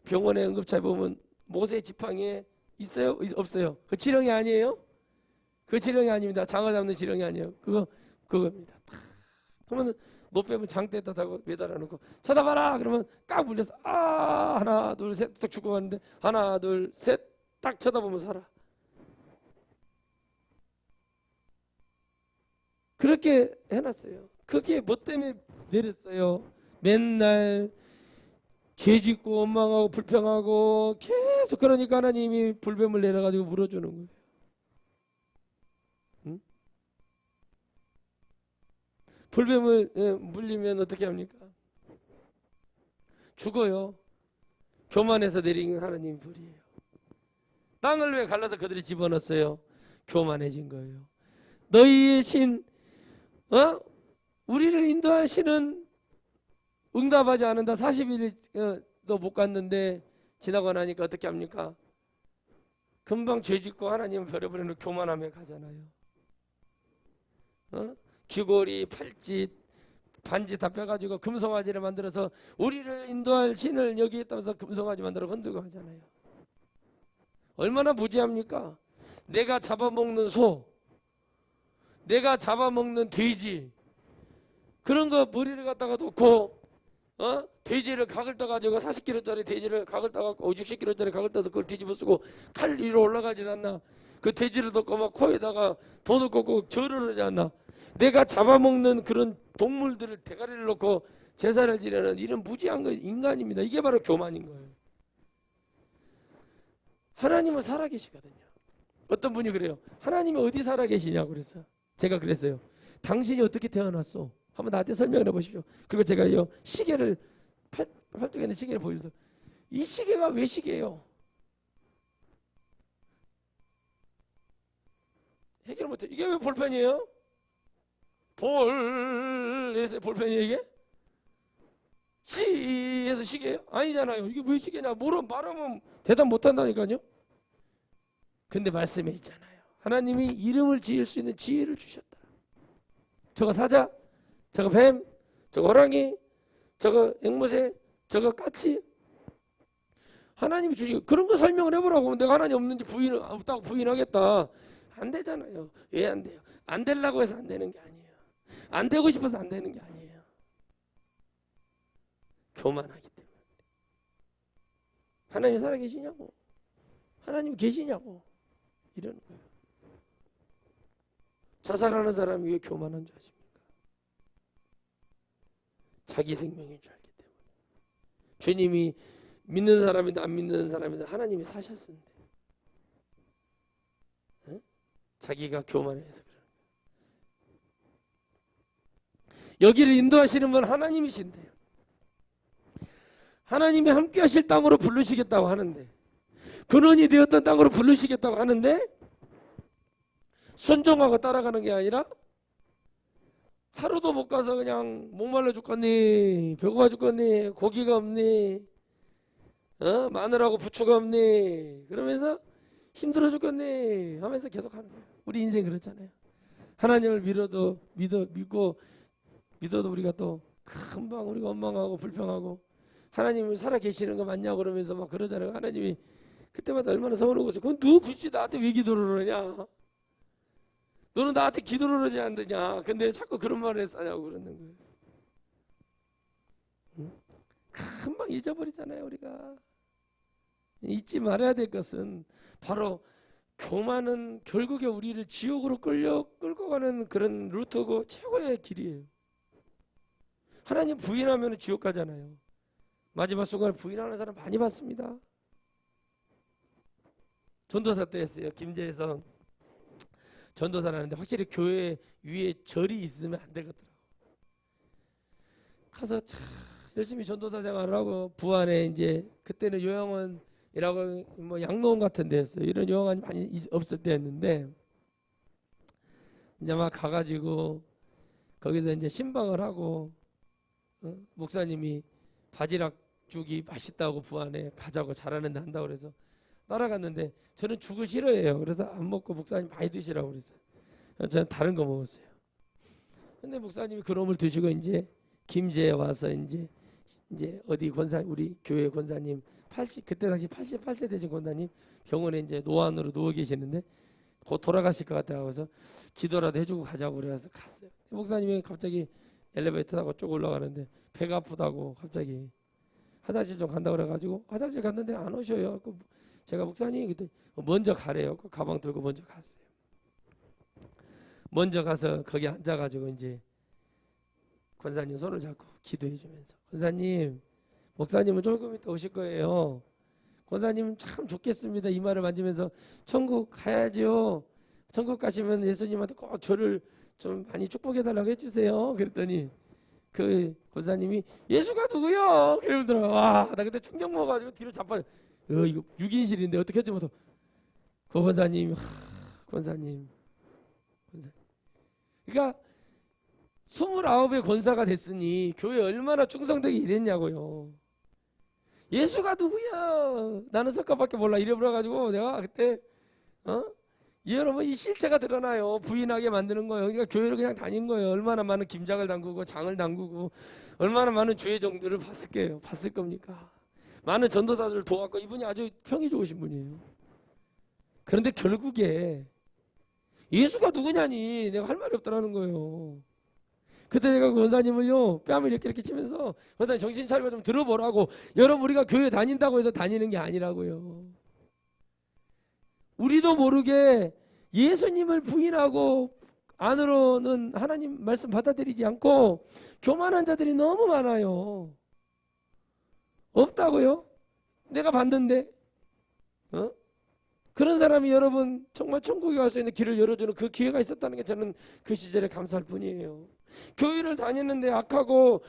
병원의 응급차에 보면 모세 지팡이에 있어요? 없어요? 그 지렁이 아니에요? 그 지렁이 아닙니다. 장어 잡는 지렁이 아니에요. 그겁니다. 그러면 노뱀은 장대에다 다고 매달아 놓고 쳐다봐라. 그러면 깍 물려서 하나 둘 셋 딱 죽고 가는데 하나 둘 셋 딱 쳐다보면 살아. 그렇게 해놨어요. 그게 뭐 때문에 내렸어요? 맨날 죄짓고 원망하고 불평하고 계속 그러니까 하나님이 불뱀을 내려가지고 물어주는 거예요. 응? 불뱀을 물리면 어떻게 합니까? 죽어요. 교만해서 내린 하나님 불이에요. 땅을 왜 갈라서 그들이 집어넣었어요? 교만해진 거예요. 너희의 신, 우리를 인도할 신은 응답하지 않는다. 40일도 못 갔는데 지나고 나니까 어떻게 합니까? 금방 죄짓고 하나님을 버려버리는 교만함에 가잖아요. 귀걸이, 팔찌, 반지 다 빼가지고 금송아지를 만들어서 우리를 인도할 신을 여기 있다면서 금송아지 만들어 건들고 하잖아요. 얼마나 무지합니까? 내가 잡아먹는 소, 내가 잡아먹는 돼지, 그런 거 머리를 갖다가 놓고 돼지를 각을 떠가지고 40kg짜리 돼지를 각을 떠갖고 60kg짜리 각을 떠서 그걸 뒤집어 쓰고 칼 위로 올라가질 않나? 그 돼지를 넣고 막 코에다가 돈을 꽂고 절을 하지 않나? 내가 잡아먹는 그런 동물들을 대가리를 놓고 제사를 지내는 이런 무지한 거 인간입니다. 이게 바로 교만인 거예요. 하나님은 살아계시거든요. 어떤 분이 그래요. 하나님이 어디 살아계시냐고 그랬어요. 제가 그랬어요. 당신이 어떻게 태어났어? 한번 나한테 설명을 해보십시오. 그리고 제가 이 시계를 팔뚝에 있는 시계를 보여줘서 이 시계가 왜 시계예요? 해결 못해. 이게 왜 볼펜이에요? 볼에서 볼펜이에요 이게? 시에서 시계예요? 아니잖아요. 이게 왜 시계냐? 말하면 대답 못한다니까요. 근데 말씀에 있잖아요. 하나님이 이름을 지을 수 있는 지혜를 주셨다. 저거 사자, 저거 뱀, 저거 호랑이, 저거 앵무새, 저거 까치. 하나님이 주시고 그런 거 설명을 해보라고. 내가 하나님 없는지 없다고 부인하겠다. 안 되잖아요. 왜 안 돼요? 안 되려고 해서 안 되는 게 아니에요. 안 되고 싶어서 안 되는 게 아니에요. 교만하기 때문에. 하나님 살아계시냐고. 하나님 계시냐고. 이러는 거예요. 자살하는 사람이 왜 교만한 줄 아십니까? 자기 생명인 줄 알기 때문에. 주님이 믿는 사람이든 안 믿는 사람이든 하나님이 사셨는데 자기가 교만해서 그래요. 여기를 인도하시는 분 하나님이신데요. 하나님이 함께 하실 땅으로 부르시겠다고 하는데 근원이 되었던 땅으로 부르시겠다고 하는데 순종하고 따라가는 게 아니라 하루도 못 가서 그냥 목말라 죽겠니, 배고파 죽겠니, 고기가 없니, 마늘하고 부추가 없니, 그러면서 힘들어 죽겠니 하면서 계속 하는 거예요. 우리 인생 그렇잖아요. 하나님을 믿어도 우리가 또 금방 우리가 원망하고 불평하고 하나님을 살아 계시는 거 맞냐고 그러면서 막 그러잖아요. 하나님이 그때마다 얼마나 서운하고 그건 누구 굳이 나한테 왜 기도를 하냐? 너는 나한테 기도를 하지 않느냐? 근데 자꾸 그런 말을 했냐고 그러는 거예요. 금방 잊어버리잖아요. 우리가 잊지 말아야 될 것은 바로 교만은 결국에 우리를 지옥으로 끌고 가는 그런 루트고 최고의 길이에요. 하나님 부인하면 지옥 가잖아요. 마지막 순간에 부인하는 사람 많이 봤습니다. 전도사 때 했어요. 김제에서 전도사를 하는데 확실히 교회 위에 절이 있으면 안 되겠더라고. 가서 참 열심히 전도사 생활을 하고 부안에 이제 그때는 요양원이라고 뭐 양로원 같은 데였어요. 이런 요양원이 많이 없을 때였는데 이제 막 가가지고 거기서 이제 신방을 하고 목사님이 바지락죽이 맛있다고 부안에 가자고 잘하는데 한다고 그래서 따라갔는데 저는 죽을 싫어해요. 그래서 안 먹고 목사님 많이 드시라고 그랬어요. 저는 다른 거 먹었어요. 근데 목사님이 그놈을 드시고 이제 김제에 와서 이제 어디 권사 우리 교회 권사님 그때 당시 88세 되신 권사님 병원에 이제 노안으로 누워 계시는데 곧 돌아가실 것 같다고 해서 기도라도 해주고 가자고 그래서 갔어요. 목사님이 갑자기 엘리베이터 타고 쭉 올라가는데 배가 아프다고 갑자기 화장실 좀 간다고 그래가지고 화장실 갔는데 안 오셔요. 제가 목사님 그때 먼저 가래요. 가방 들고 먼저 갔어요. 먼저 가서 거기 앉아가지고 이제 권사님 손을 잡고 기도해 주면서 권사님, 목사님은 조금 이따 오실 거예요. 권사님 참 좋겠습니다. 이 말을 만지면서 천국 가야죠. 천국 가시면 예수님한테 꼭 저를 좀 많이 축복해 달라고 해주세요. 그랬더니 그 권사님이 예수가 누구요? 그러더라고. 와, 나 그때 충격 먹어가지고 뒤로 자빠져. 이거 6인실인데 어떻게 했지 못해. 그 권사님. 그러니까 29의 권사가 됐으니 교회 얼마나 충성되게 일했냐고요. 예수가 누구야? 나는 석가밖에 몰라. 이래버려가지고 내가 그때 여러분 이 실체가 드러나요. 부인하게 만드는 거예요. 그러니까 교회를 그냥 다닌 거예요. 얼마나 많은 김장을 담그고 장을 담그고 얼마나 많은 주의 종들을 봤을 겁니까? 많은 전도사들을 도왔고 이분이 아주 평이 좋으신 분이에요. 그런데 결국에 예수가 누구냐니 내가 할 말이 없더라는 거예요. 그때 내가 그 원사님을요 뺨을 이렇게 치면서 원사님 정신 차리고 좀 들어보라고. 여러분 우리가 교회 다닌다고 해서 다니는 게 아니라고요. 우리도 모르게 예수님을 부인하고 안으로는 하나님 말씀 받아들이지 않고 교만한 자들이 너무 많아요. 없다고요? 내가 봤는데 그런 사람이 여러분 정말 천국에 갈 수 있는 길을 열어주는 그 기회가 있었다는 게 저는 그 시절에 감사할 뿐이에요. 교회를 다녔는데 악하고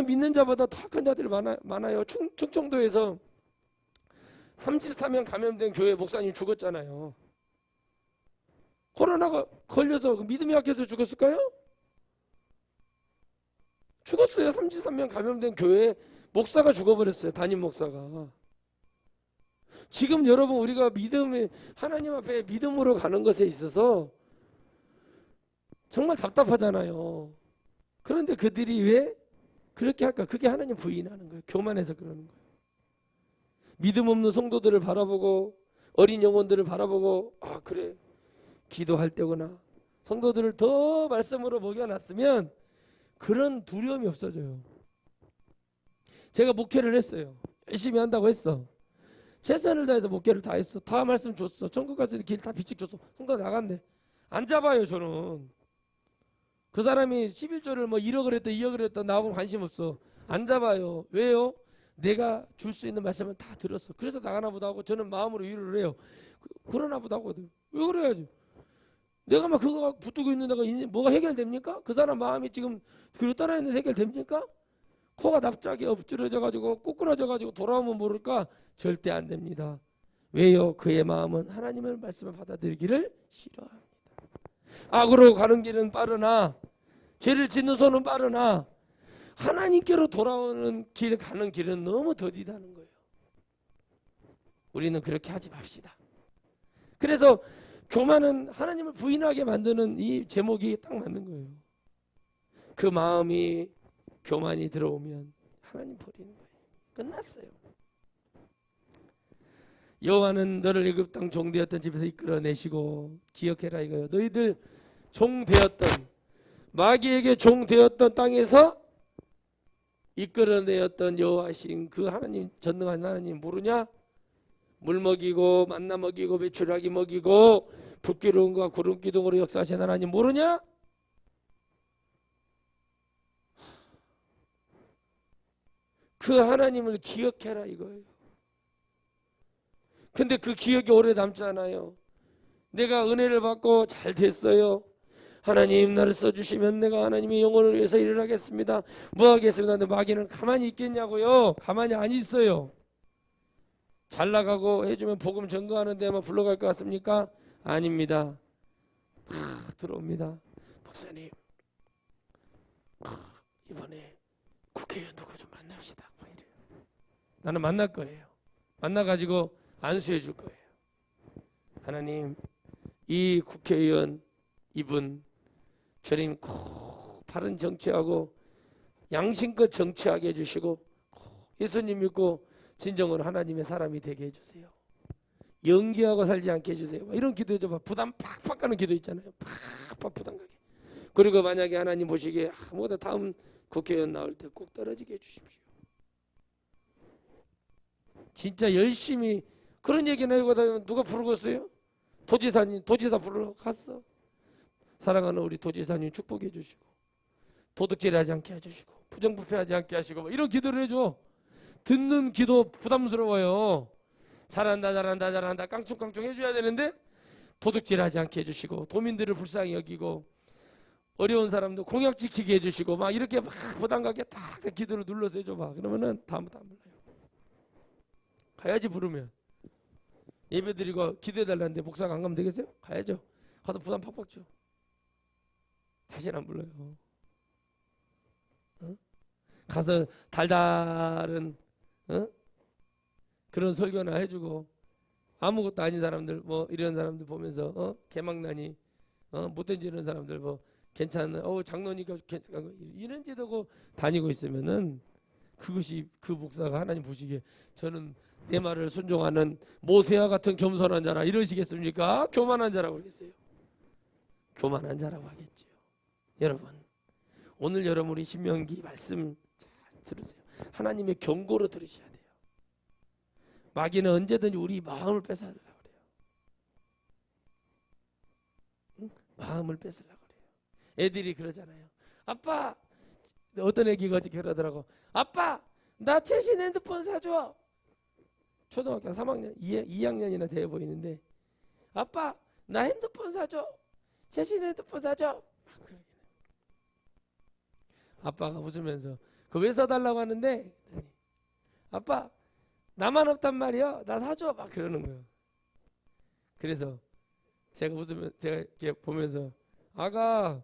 믿는 자보다 더 악한 자들이 많아요. 충청도에서 34명 감염된 교회 목사님 죽었잖아요. 코로나가 걸려서 믿음이 약해서 죽었을까요? 죽었어요. 33명 감염된 교회 목사가 죽어버렸어요. 담임 목사가. 지금 여러분 우리가 믿음에 하나님 앞에 믿음으로 가는 것에 있어서 정말 답답하잖아요. 그런데 그들이 왜 그렇게 할까? 그게 하나님 부인하는 거예요. 교만해서 그러는 거예요. 믿음 없는 성도들을 바라보고 어린 영혼들을 바라보고 아 그래 기도할 때구나. 성도들을 더 말씀으로 먹여놨으면 그런 두려움이 없어져요. 제가 목회를 했어요. 열심히 한다고 했어. 최선을 다해서 목회를 다 했어. 다 말씀 줬어. 천국 갈 수 있는 길 다 비찍 줬어. 성도 나간대. 안 잡아요 저는. 그 사람이 11조를 뭐 1억을 했다 2억을 했다 나하고 관심 없어. 안 잡아요. 왜요? 내가 줄 수 있는 말씀을 다 들었어. 그래서 나가나 보다 하고 저는 마음으로 위로를 해요. 그러나 보다 하거든. 왜 그래야지? 내가 막 그거 붙들고 있는 데가 뭐가 해결됩니까? 그 사람 마음이 지금 그걸 따라했는데 해결됩니까? 코가 납작이 엎질러져 가지고 꼬꾸라져 가지고 돌아오면 모를까? 절대 안 됩니다. 왜요? 그의 마음은 하나님의 말씀을 받아들이기를 싫어합니다. 악으로 가는 길은 빠르나 죄를 짓는 손은 빠르나 하나님께로 돌아오는 길 가는 길은 너무 더디다는 거예요. 우리는 그렇게 하지 맙시다. 그래서 교만은 하나님을 부인하게 만드는 이 제목이 딱 맞는 거예요. 그 마음이 교만이 들어오면 하나님 버리는 거예요. 끝났어요. 여호와는 너를 애굽 땅 종되었던 집에서 이끌어내시고 기억해라 이거예요. 너희들 종되었던 마귀에게 종되었던 땅에서 이끌어내었던 여호와신 그 하나님 전능한 하나님 모르냐? 물 먹이고 만나 먹이고 메추라기 먹이고 불기둥과 구름 기둥으로 역사하신 하나님 모르냐? 그 하나님을 기억해라 이거예요. 근데 그 기억이 오래 남잖아요. 내가 은혜를 받고 잘 됐어요. 하나님 나를 써주시면 내가 하나님의 영혼을 위해서 일을 하겠습니다. 뭐 하겠습니다. 근데 마귀는 가만히 있겠냐고요. 가만히 안 있어요. 잘 나가고 해주면 복음 전거하는 데만 불러갈 것 같습니까? 아닙니다. 들어옵니다. 목사님 이번에 국회의원 누구 좀 만납시다. 뭐 이래요. 나는 만날 거예요. 만나가지고 안수해 줄 거예요. 하나님 이 국회의원 이분 주님 바른 정치하고 양심껏 정치하게 해주시고 예수님 믿고 진정으로 하나님의 사람이 되게 해주세요. 연기하고 살지 않게 해주세요. 이런 기도 좀 부담 팍팍 가는 기도 있잖아요. 팍팍 부담 가게. 그리고 만약에 하나님 보시기에 뭐다 다음 국회의원 나올 때 꼭 떨어지게 해주십시오. 진짜 열심히 그런 얘기나 하고 누가 부르겠어요? 도지사 부르러 갔어. 사랑하는 우리 도지사님 축복해 주시고 도둑질하지 않게 해주시고 부정부패하지 않게 하시고 뭐 이런 기도를 해줘. 듣는 기도 부담스러워요. 잘한다 깡충깡충 해줘야 되는데 도둑질하지 않게 해주시고 도민들을 불쌍히 여기고 어려운 사람도 공약 지키게 해주시고 막 이렇게 막 부담 가게 다 그 기도를 눌러서 해줘봐. 그러면은 다음부터 안 불러요. 가야지 부르면. 예배드리고 기도해달라는데 목사가 안 가면 되겠어요? 가야죠. 가서 부담 팍팍 줘. 다시는 안 불러요. 가서 달달한 그런 설교나 해주고 아무것도 아닌 사람들 뭐 이런 사람들 보면서 개망나니 못된 짓 이런 사람들 뭐 괜찮은 장로니까 이런 짓하고 다니고 있으면은 그것이 그 목사가 하나님 보시기에 저는 내 말을 순종하는 모세와 같은 겸손한 자라 이러시겠습니까? 교만한 자라고 그러겠어요. 교만한 자라고 하겠죠. 여러분 오늘 여러분이 신명기 말씀 잘 들으세요. 하나님의 경고로 들으셔야 돼요. 마귀는 언제든지 우리 마음을 뺏어가려고 그래요. 응? 마음을 뺏으려고 그래요. 애들이 그러잖아요. 아빠, 어떤 애기가 어떻게 그러더라고. 아빠, 나 최신 핸드폰 사줘. 초등학교 3학년, 2학년이나 돼 보이는데, 아빠, 나 핸드폰 사줘. 최신 핸드폰 사줘. 막 그러긴 해요. 아빠가 웃으면서 그 왜 사달라고 하는데, 아빠, 나만 없단 말이야. 나 사줘. 막 그러는 거예요. 그래서 제가 웃으면 제가 이렇게 보면서 아가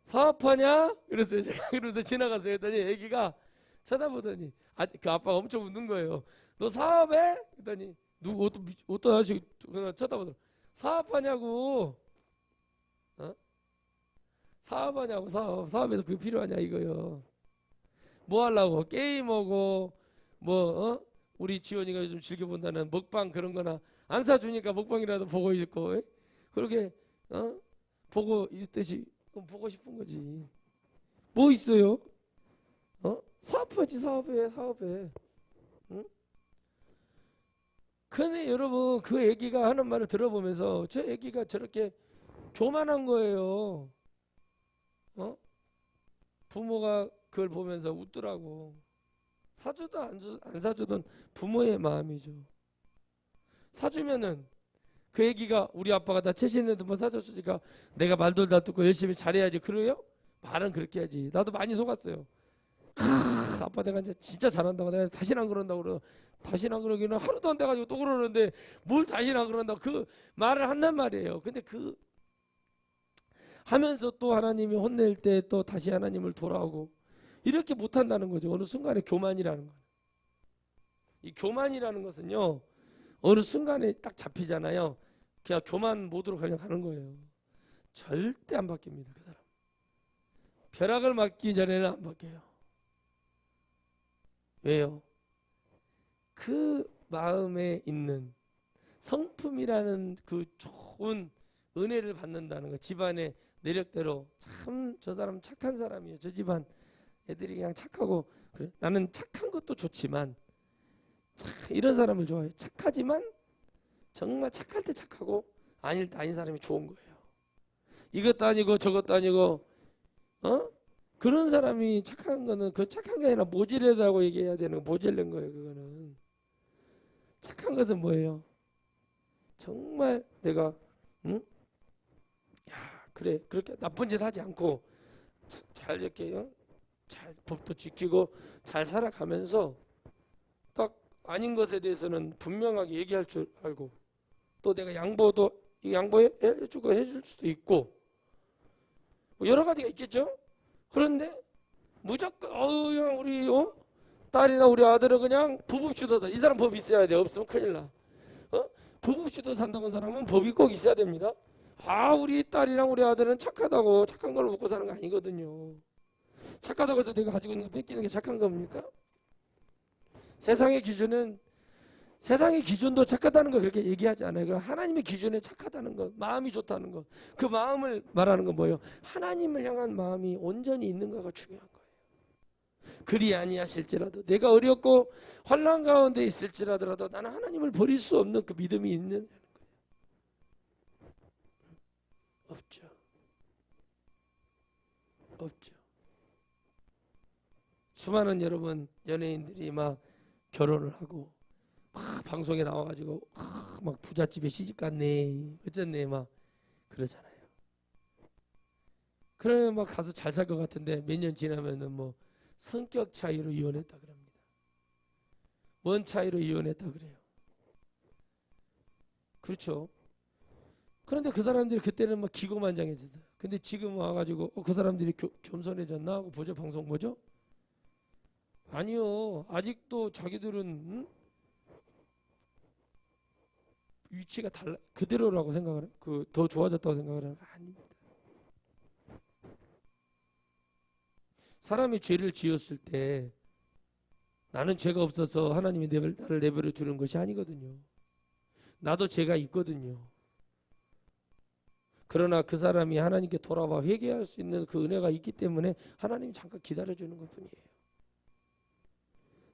사업하냐? 그랬어요. 제가 그러면서 지나가서 했더니 애기가 쳐다보더니 그 아빠가 엄청 웃는 거예요. 너 사업해? 그랬더니 누구 어떤 아저씨 그냥 쳐다보더니 사업하냐고. 어? 사업하냐고. 사업에서 그게 필요하냐 이거요. 뭐 하려고? 게임하고 뭐 우리 지원이가 요즘 즐겨본다는 먹방 그런 거나 안 사주니까 먹방이라도 보고 있고 그렇게 보고 있듯이 보고 싶은 거지. 뭐 있어요? 사업하지. 사업해. 응? 근데 여러분 그 애기가 하는 말을 들어보면서 저 애기가 저렇게 교만한 거예요. 부모가 그걸 보면서 웃더라고. 사주든 안 사주든 부모의 마음이죠. 사주면은 그 애기가 우리 아빠가 나 최신 핸드폰 사줬으니까 내가 말도 다 듣고 열심히 잘해야지. 그래요? 말은 그렇게 해야지. 나도 많이 속았어요. 아빠 내가 이제 진짜 잘한다고 내가 다시는 안 그런다고 그러. 다시는 안 그러기는 하루도 안 돼가지고 또 그러는데 뭘 다시는 안 그런다고 그 말을 한단 말이에요. 근데 그 하면서 또 하나님이 혼낼 때 또 다시 하나님을 돌아오고 이렇게 못한다는 거죠. 어느 순간에 교만이라는 거. 이 교만이라는 것은요. 어느 순간에 딱 잡히잖아요. 그냥 교만 모드로 그냥 가는 거예요. 절대 안 바뀝니다. 그 사람. 벼락을 맞기 전에는 안 바뀌어요. 왜요? 그 마음에 있는 성품이라는 그 좋은 은혜를 받는다는 거. 집안의 내력대로 참 저 사람 착한 사람이에요. 저 집안 애들이 그냥 착하고 그래. 나는 착한 것도 좋지만 참 이런 사람을 좋아해요. 착하지만 정말 착할 때 착하고 아닐 때 아닌 사람이 좋은 거예요. 이것도 아니고 저것도 아니고 그런 사람이 착한 거는 그 착한 게 아니라 모질하다고 얘기해야 되는 거. 모질른 거예요. 그거는 착한 것은 뭐예요? 정말 내가 야 그래 그렇게 나쁜 짓 하지 않고 잘 이렇게 잘 법도 지키고 잘 살아가면서 딱 아닌 것에 대해서는 분명하게 얘기할 줄 알고 또 내가 양보해주고 해줄 수도 있고 뭐 여러 가지가 있겠죠. 그런데 무조건 그냥 우리 딸이나 우리 아들은 그냥 부부추도다. 이 사람 법 있어야 돼. 없으면 큰일 나. 부부추도 산다고 사람은 법이 꼭 있어야 됩니다. 우리 딸이랑 우리 아들은 착하다고 착한 걸 먹고 사는 거 아니거든요. 착하다고 해서 내가 가지고 있는 거 뺏기는 게 착한 겁니까? 세상의 기준도 착하다는 거 그렇게 얘기하지 않아요. 하나님의 기준에 착하다는 것, 마음이 좋다는 것, 그 마음을 말하는 건 뭐예요? 하나님을 향한 마음이 온전히 있는가가 중요한 거예요. 그리 아니하실지라도 내가 어렵고 환난 가운데 있을지라도 나는 하나님을 버릴 수 없는 그 믿음이 있는 거예요. 없죠. 수많은 여러분 연예인들이 막 결혼을 하고 막 방송에 나와가지고 막 부잣집에 시집 갔네 어쨌네 막 그러잖아요. 그러면 막 가서 잘 살 것 같은데 몇 년 지나면은 뭐 성격 차이로 이혼했다 그럽니다. 뭔 차이로 이혼했다 그래요. 그렇죠. 그런데 그 사람들이 그때는 막 기고만장했어요. 근데 지금 와가지고 그 사람들이 겸손해졌나 하고 보죠. 방송 보죠. 아니요. 아직도 자기들은 위치가 그대로라고 생각을 해요. 더 좋아졌다고 생각을 해요. 아닙니다. 사람이 죄를 지었을 때 나는 죄가 없어서 하나님이 나를 내버려 두는 것이 아니거든요. 나도 죄가 있거든요. 그러나 그 사람이 하나님께 돌아와 회개할 수 있는 그 은혜가 있기 때문에 하나님이 잠깐 기다려주는 것뿐이에요.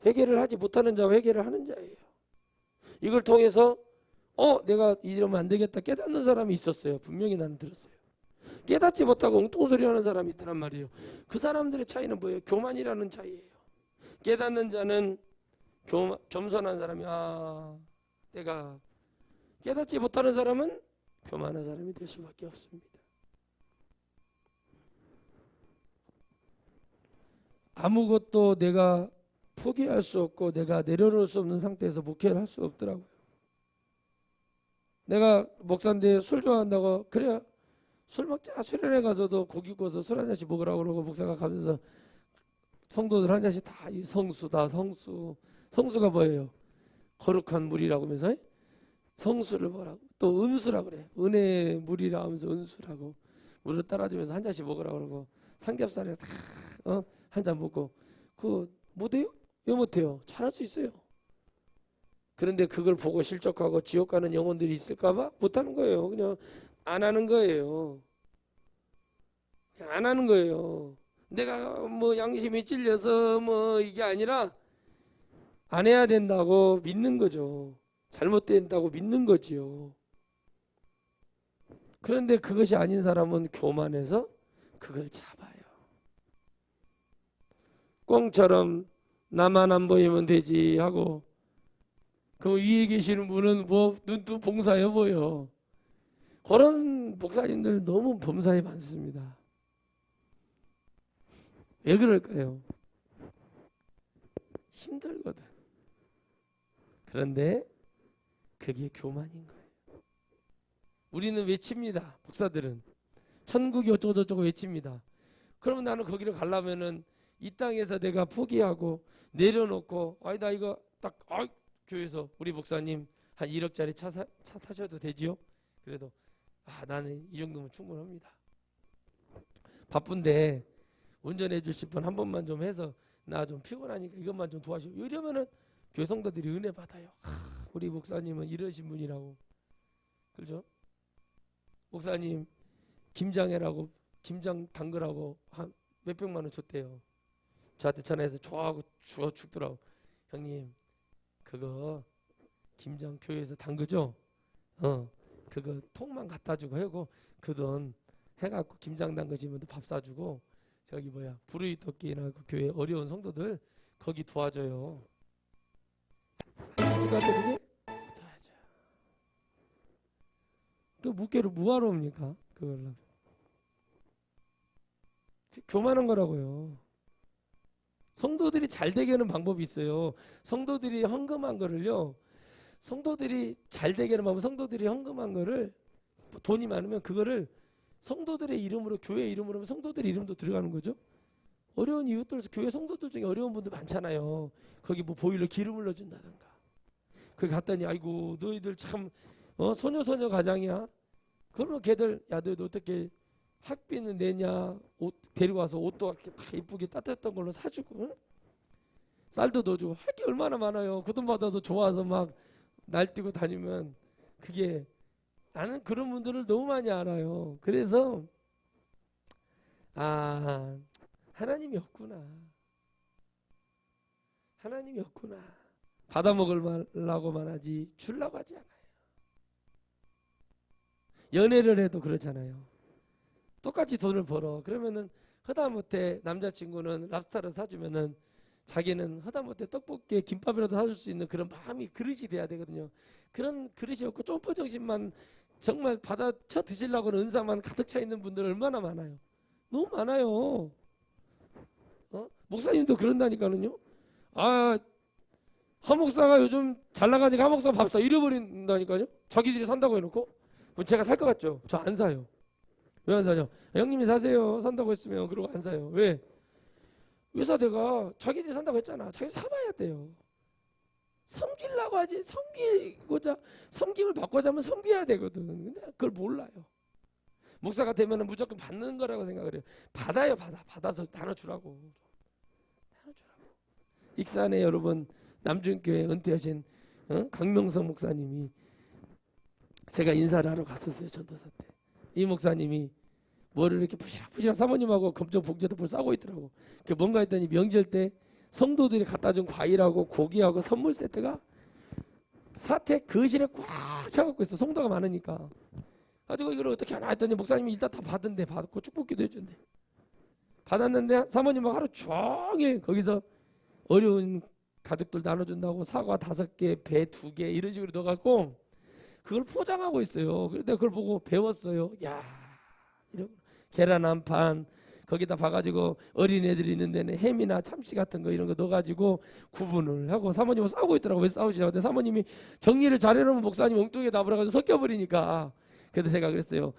회개를 하지 못하는 자와 회개를 하는 자예요. 이걸 통해서 내가 이러면 안 되겠다 깨닫는 사람이 있었어요. 분명히 나는 들었어요. 깨닫지 못하고 엉뚱소리 하는 사람이 있단 말이에요. 그 사람들의 차이는 뭐예요? 교만이라는 차이예요. 깨닫는 자는 겸손한 사람이 내가 깨닫지 못하는 사람은 교만한 사람이 될 수밖에 없습니다. 아무것도 내가 포기할 수 없고 내가 내려놓을 수 없는 상태에서 목회를 할 수 없더라고요. 내가 목사인데 술 좋아한다고 그래야 술 먹자 수련회 가서도 고기 구워서 술 한 잔씩 먹으라고 그러고 목사가 가면서 성도들 한 잔씩 다 성수다 성수가 뭐예요? 거룩한 물이라고 하면서 성수를 뭐라고 또 은수라고 그래. 은혜의 물이라 하면서 은수라고 물을 따라주면서 한 잔씩 먹으라고 그러고 삼겹살에 한 잔 먹고 그거 못해요? 왜 못해요? 잘할 수 있어요. 그런데 그걸 보고 실족하고 지옥 가는 영혼들이 있을까봐 못하는 거예요. 그냥 안 하는 거예요. 그냥 안 하는 거예요. 내가 뭐 양심이 찔려서 뭐 이게 아니라 안 해야 된다고 믿는 거죠. 잘못된다고 믿는 거지요. 그런데 그것이 아닌 사람은 교만해서 그걸 잡아요. 꽁처럼 나만 안 보이면 되지 하고 그 위에 계시는 분은 뭐 눈도 봉사해 보여. 그런 목사님들 너무 범사에 많습니다. 왜 그럴까요? 힘들거든. 그런데 그게 교만인 거예요. 우리는 외칩니다. 목사들은 천국이 어쩌고저쩌고 외칩니다. 그러면 나는 거기를 가려면은 이 땅에서 내가 포기하고 내려놓고 나 이거 딱 교회에서 우리 목사님 한 1억짜리 차 타셔도 되지요? 그래도 나는 이 정도면 충분합니다. 바쁜데 운전해 주실 분 한 번만 좀 해서 나 좀 피곤하니까 이것만 좀 도와주시고 이러면은 교회 성도들이 은혜 받아요. 우리 목사님은 이러신 분이라고. 그렇죠? 목사님 김장해라고 김장 담그라고 한 몇백만 원 줬대요. 저한테 전화해서 좋아하고 죽더라고. 형님 그거 김장 교회에서 담그죠? 그거 통만 갖다 주고 하고 그 돈 해갖고 김장 담그시면 밥 사주고 저기 불의 토끼나 그 교회 어려운 성도들 거기 도와줘요. 할 수 있을 것 같아 그게? 도와줘. 그 묵계를 뭐하러 옵니까? 그걸로 교만한 거라고요. 성도들이 잘 되게 하는 방법이 있어요. 성도들이 헌금한 거를요. 성도들이 잘 되게 하는 방법, 성도들이 헌금한 거를 돈이 많으면 그거를 성도들의 이름으로 교회 이름으로 하면 성도들의 이름도 들어가는 거죠. 어려운 이웃들 교회 성도들 중에 어려운 분들 많잖아요. 거기 뭐 보일러 기름 흘려준다든가. 거기 갔더니 아이고 너희들 참 소녀 가장이야. 그러면 걔들 너희들 어떻게 학비는 내냐 옷 데리고 와서 옷도 이렇게 다 이쁘게 따뜻했던 걸로 사주고 응? 쌀도 넣어주고 할 게 얼마나 많아요. 그 돈 받아서 좋아서 막 날뛰고 다니면 그게 나는 그런 분들을 너무 많이 알아요. 그래서 하나님이 없구나. 하나님이 없구나. 받아먹으려고만 하지 주려고 하지 않아요. 연애를 해도 그렇잖아요. 똑같이 돈을 벌어. 그러면은 허다못해 남자친구는 랍스타를 사주면은 자기는 허다못해 떡볶이에 김밥이라도 사줄 수 있는 그런 마음이 그릇이 돼야 되거든요. 그런 그릇이 없고 쫀포 정신만 정말 받아쳐 드시려고 하는 은사만 가득 차 있는 분들 얼마나 많아요. 너무 많아요. 목사님도 그런다니까는요. 하목사가 요즘 잘 나가니까 하목사 밥사 잃어버린다니까요. 자기들이 산다고 해놓고. 그럼 제가 살 것 같죠? 저 안 사요. 왜 안 사냐? 형님이 사세요. 산다고 했으면 그러고 안 사요. 왜? 회사대가 자기들이 산다고 했잖아. 자기 사봐야 돼요. 섬기려고 하지. 섬김을 받고자 하면 섬겨야 되거든. 근데 그걸 몰라요. 목사가 되면 무조건 받는 거라고 생각을 해요. 받아서 나눠주라고. 익산에 여러분 남준교회 은퇴하신 강명성 목사님이 제가 인사를 하러 갔었어요. 전도사 때. 이 목사님이 뭐를 이렇게 부시락부시락 사모님하고 검정 봉지에다 싸고 있더라고. 그게 뭔가 했더니 명절 때 성도들이 갖다 준 과일하고 고기하고 선물 세트가 사택 거실에 꽉 차갖고 있어. 성도가 많으니까. 가지고 이걸 어떻게 하나 했더니 목사님이 일단 다 받은대. 받고 축복기도 해준대. 받았는데 사모님하고 하루 종일 거기서 어려운 가족들 나눠준다고 사과 5개, 배 2개 이런 식으로 넣어갖고 그걸 포장하고 있어요. 그런데 그걸 보고 배웠어요. 야, 이런 계란 한 판 거기다 봐가지고 어린애들이 있는 데는 햄이나 참치 같은 거 이런 거 넣어가지고 구분을 하고 사모님하고 싸우고 있더라고. 왜 싸우시냐고. 근데 사모님이 정리를 잘해놓으면 목사님 엉뚱하게 나불어가지고 섞여버리니까. 그래서 제가 그랬어요.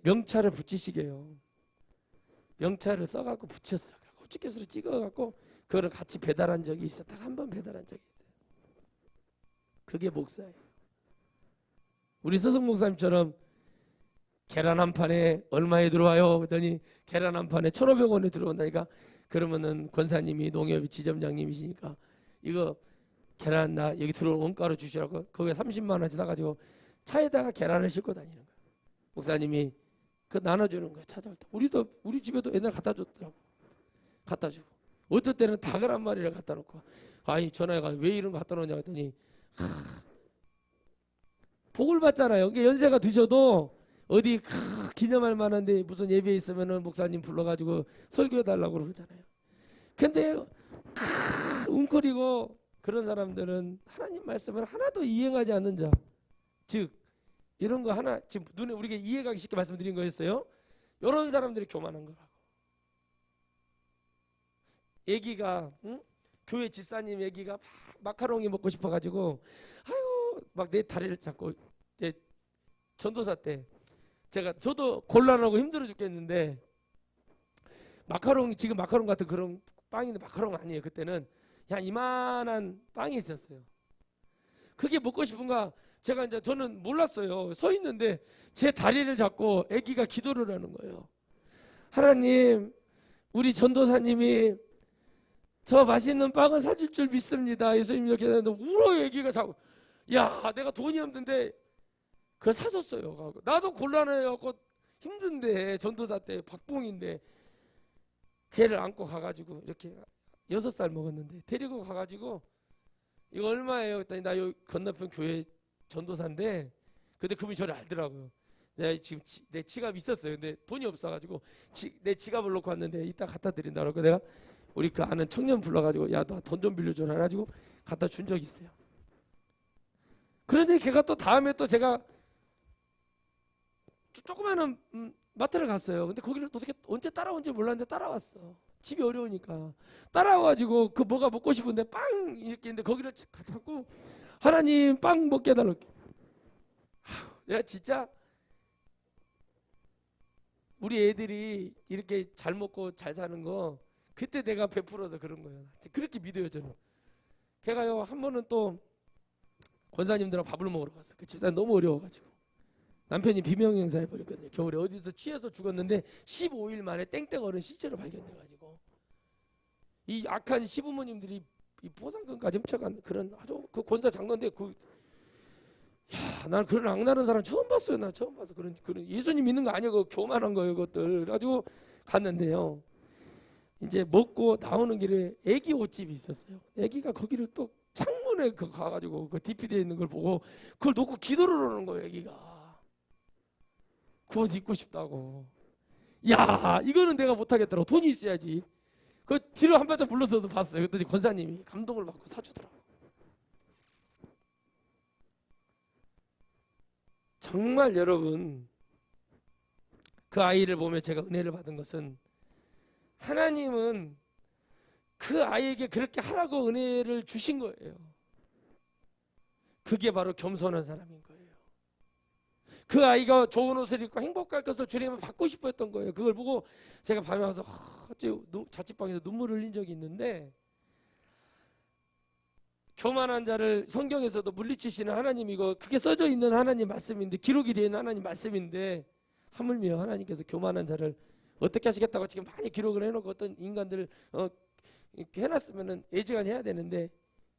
명찰을 붙이시게요. 명찰을 써갖고 붙였어. 호치켓으로 찍어갖고 그거를 같이 배달한 적이 있어. 딱 한 번 배달한 적이 있어요. 그게 목사예요. 우리 서승 목사님처럼 계란 한 판에 얼마에 들어와요? 그랬더니 계란 한 판에 1,500원에 들어온다니까. 그러면은 권사님이 농협 지점장님이시니까 이거 계란 나 여기 들어온 원가로 주시라고 거기에 30만 원 지나가지고 차에다가 계란을 싣고 다니는 거야. 목사님이 그 나눠주는 거야. 찾아올 때. 우리 집에도 옛날 갖다 줬더라고. 갖다 주고. 어떨 때는 닭을 한 마리를 갖다 놓고 아니 전화해가 왜 이런 거 갖다 놓냐 했더니 복을 받잖아요. 이게 연세가 드셔도 어디 기념할 만한데 무슨 예배 있으면은 목사님 불러가지고 설교해달라고 그러잖아요. 근데 웅크리고 그런 사람들은 하나님 말씀을 하나도 이행하지 않는 자, 즉 이런 거 하나 지금 눈에 우리가 이해가기 쉽게 말씀드린 거였어요. 이런 사람들이 교만한 거라고. 애기가 교회 집사님 애기가 막 마카롱이 먹고 싶어가지고 아이고 막 내 다리를 잡고 내 전도사 때 저도 곤란하고 힘들어 죽겠는데 마카롱 지금 마카롱 같은 그런 빵인데 마카롱 아니에요. 그때는 그냥 이만한 빵이 있었어요. 그게 먹고 싶은가 제가 이제 저는 몰랐어요. 서 있는데 제 다리를 잡고 아기가 기도를 하는 거예요. 하나님 우리 전도사님이 저 맛있는 빵을 사줄 줄 믿습니다. 예수님 이렇게 하는데 울어요. 아기가 자꾸 야 내가 돈이 없는데 그걸 사줬어요. 나도 곤란해갖고 힘든데 전도사 때 박봉인데 걔를 안고 가가지고 이렇게 6살 먹었는데 데리고 가가지고 이거 얼마예요? 그랬더니 나 여기 건너편 교회 전도사인데 근데 그분이 저를 알더라고요. 내가 지금 내 지갑 있었어요. 근데 돈이 없어가지고 내 지갑을 놓고 왔는데 이따 갖다 드린다 그러고 내가 우리 그 아는 청년 불러가지고 야 나 돈 좀 빌려줘라 해가지고 갖다 준 적이 있어요. 그런데 걔가 또 다음에 또 제가 조그마한 마트를 갔어요. 근데 거기를 어떻게 언제 따라온지 몰랐는데 따라왔어. 집이 어려우니까 따라와가지고 그 뭐가 먹고 싶은데 빵 이렇게 있는데 거기를 자꾸 하나님 빵 먹게 해달라고. 내가 진짜 우리 애들이 이렇게 잘 먹고 잘 사는 거 그때 내가 베풀어서 그런 거예요. 그렇게 믿어요 저는. 걔가요 한 번은 또 권사님들하고 밥을 먹으러 갔어. 그 집사님 너무 어려워가지고 남편이 비명행사 해버렸거든요. 겨울에 어디서 취해서 죽었는데 15일 만에 땡땡 얼은 시체로 발견돼가지고 이 악한 시부모님들이 이 보상금까지 훔쳐간 그런 아주 그 권사 장로인데 난 그런 악나는 사람 처음 봤어요. 나 처음 봤어. 그런 예수님 믿는 거 아니야. 그 교만한 거예요. 그것들 가지고 갔는데요. 이제 먹고 나오는 길에 애기 옷집이 있었어요. 애기가 거기를 또 창문에 가가지고 그 DP되어 있는 걸 보고 그걸 놓고 기도를 하는 거예요. 애기가. 그 옷 입고 싶다고. 야 이거는 내가 못하겠더라고. 돈이 있어야지. 그 뒤로 한 발짝 불러서도 봤어요. 그랬더니 권사님이 감동을 받고 사주더라고. 정말 여러분 그 아이를 보며 제가 은혜를 받은 것은 하나님은 그 아이에게 그렇게 하라고 은혜를 주신 거예요. 그게 바로 겸손한 사람인 거예요. 그 아이가 좋은 옷을 입고 행복할 것을 주님을 받고 싶어 했던 거예요. 그걸 보고 제가 밤에 와서 자취방에서 눈물을 흘린 적이 있는데 교만한 자를 성경에서도 물리치시는 하나님이고 그게 써져 있는 하나님 말씀인데 기록이 되어 있는 하나님 말씀인데 하물며 하나님께서 교만한 자를 어떻게 하시겠다고 지금 많이 기록을 해놓고 어떤 인간들을 이렇게 해놨으면 애지간히 해야 되는데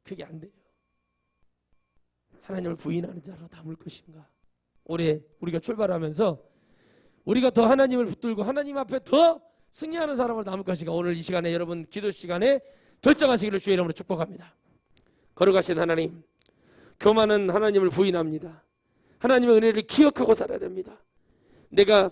그게 안 돼요. 하나님을 부인하는 자로 남을 것인가. 올해 우리가 출발하면서 우리가 더 하나님을 붙들고 하나님 앞에 더 승리하는 사람으로 남을 것이가 오늘 이 시간에 여러분 기도 시간에 결정하시기를 주의 이름으로 축복합니다. 거룩하신 하나님, 교만은 하나님을 부인합니다. 하나님의 은혜를 기억하고 살아야 됩니다. 내가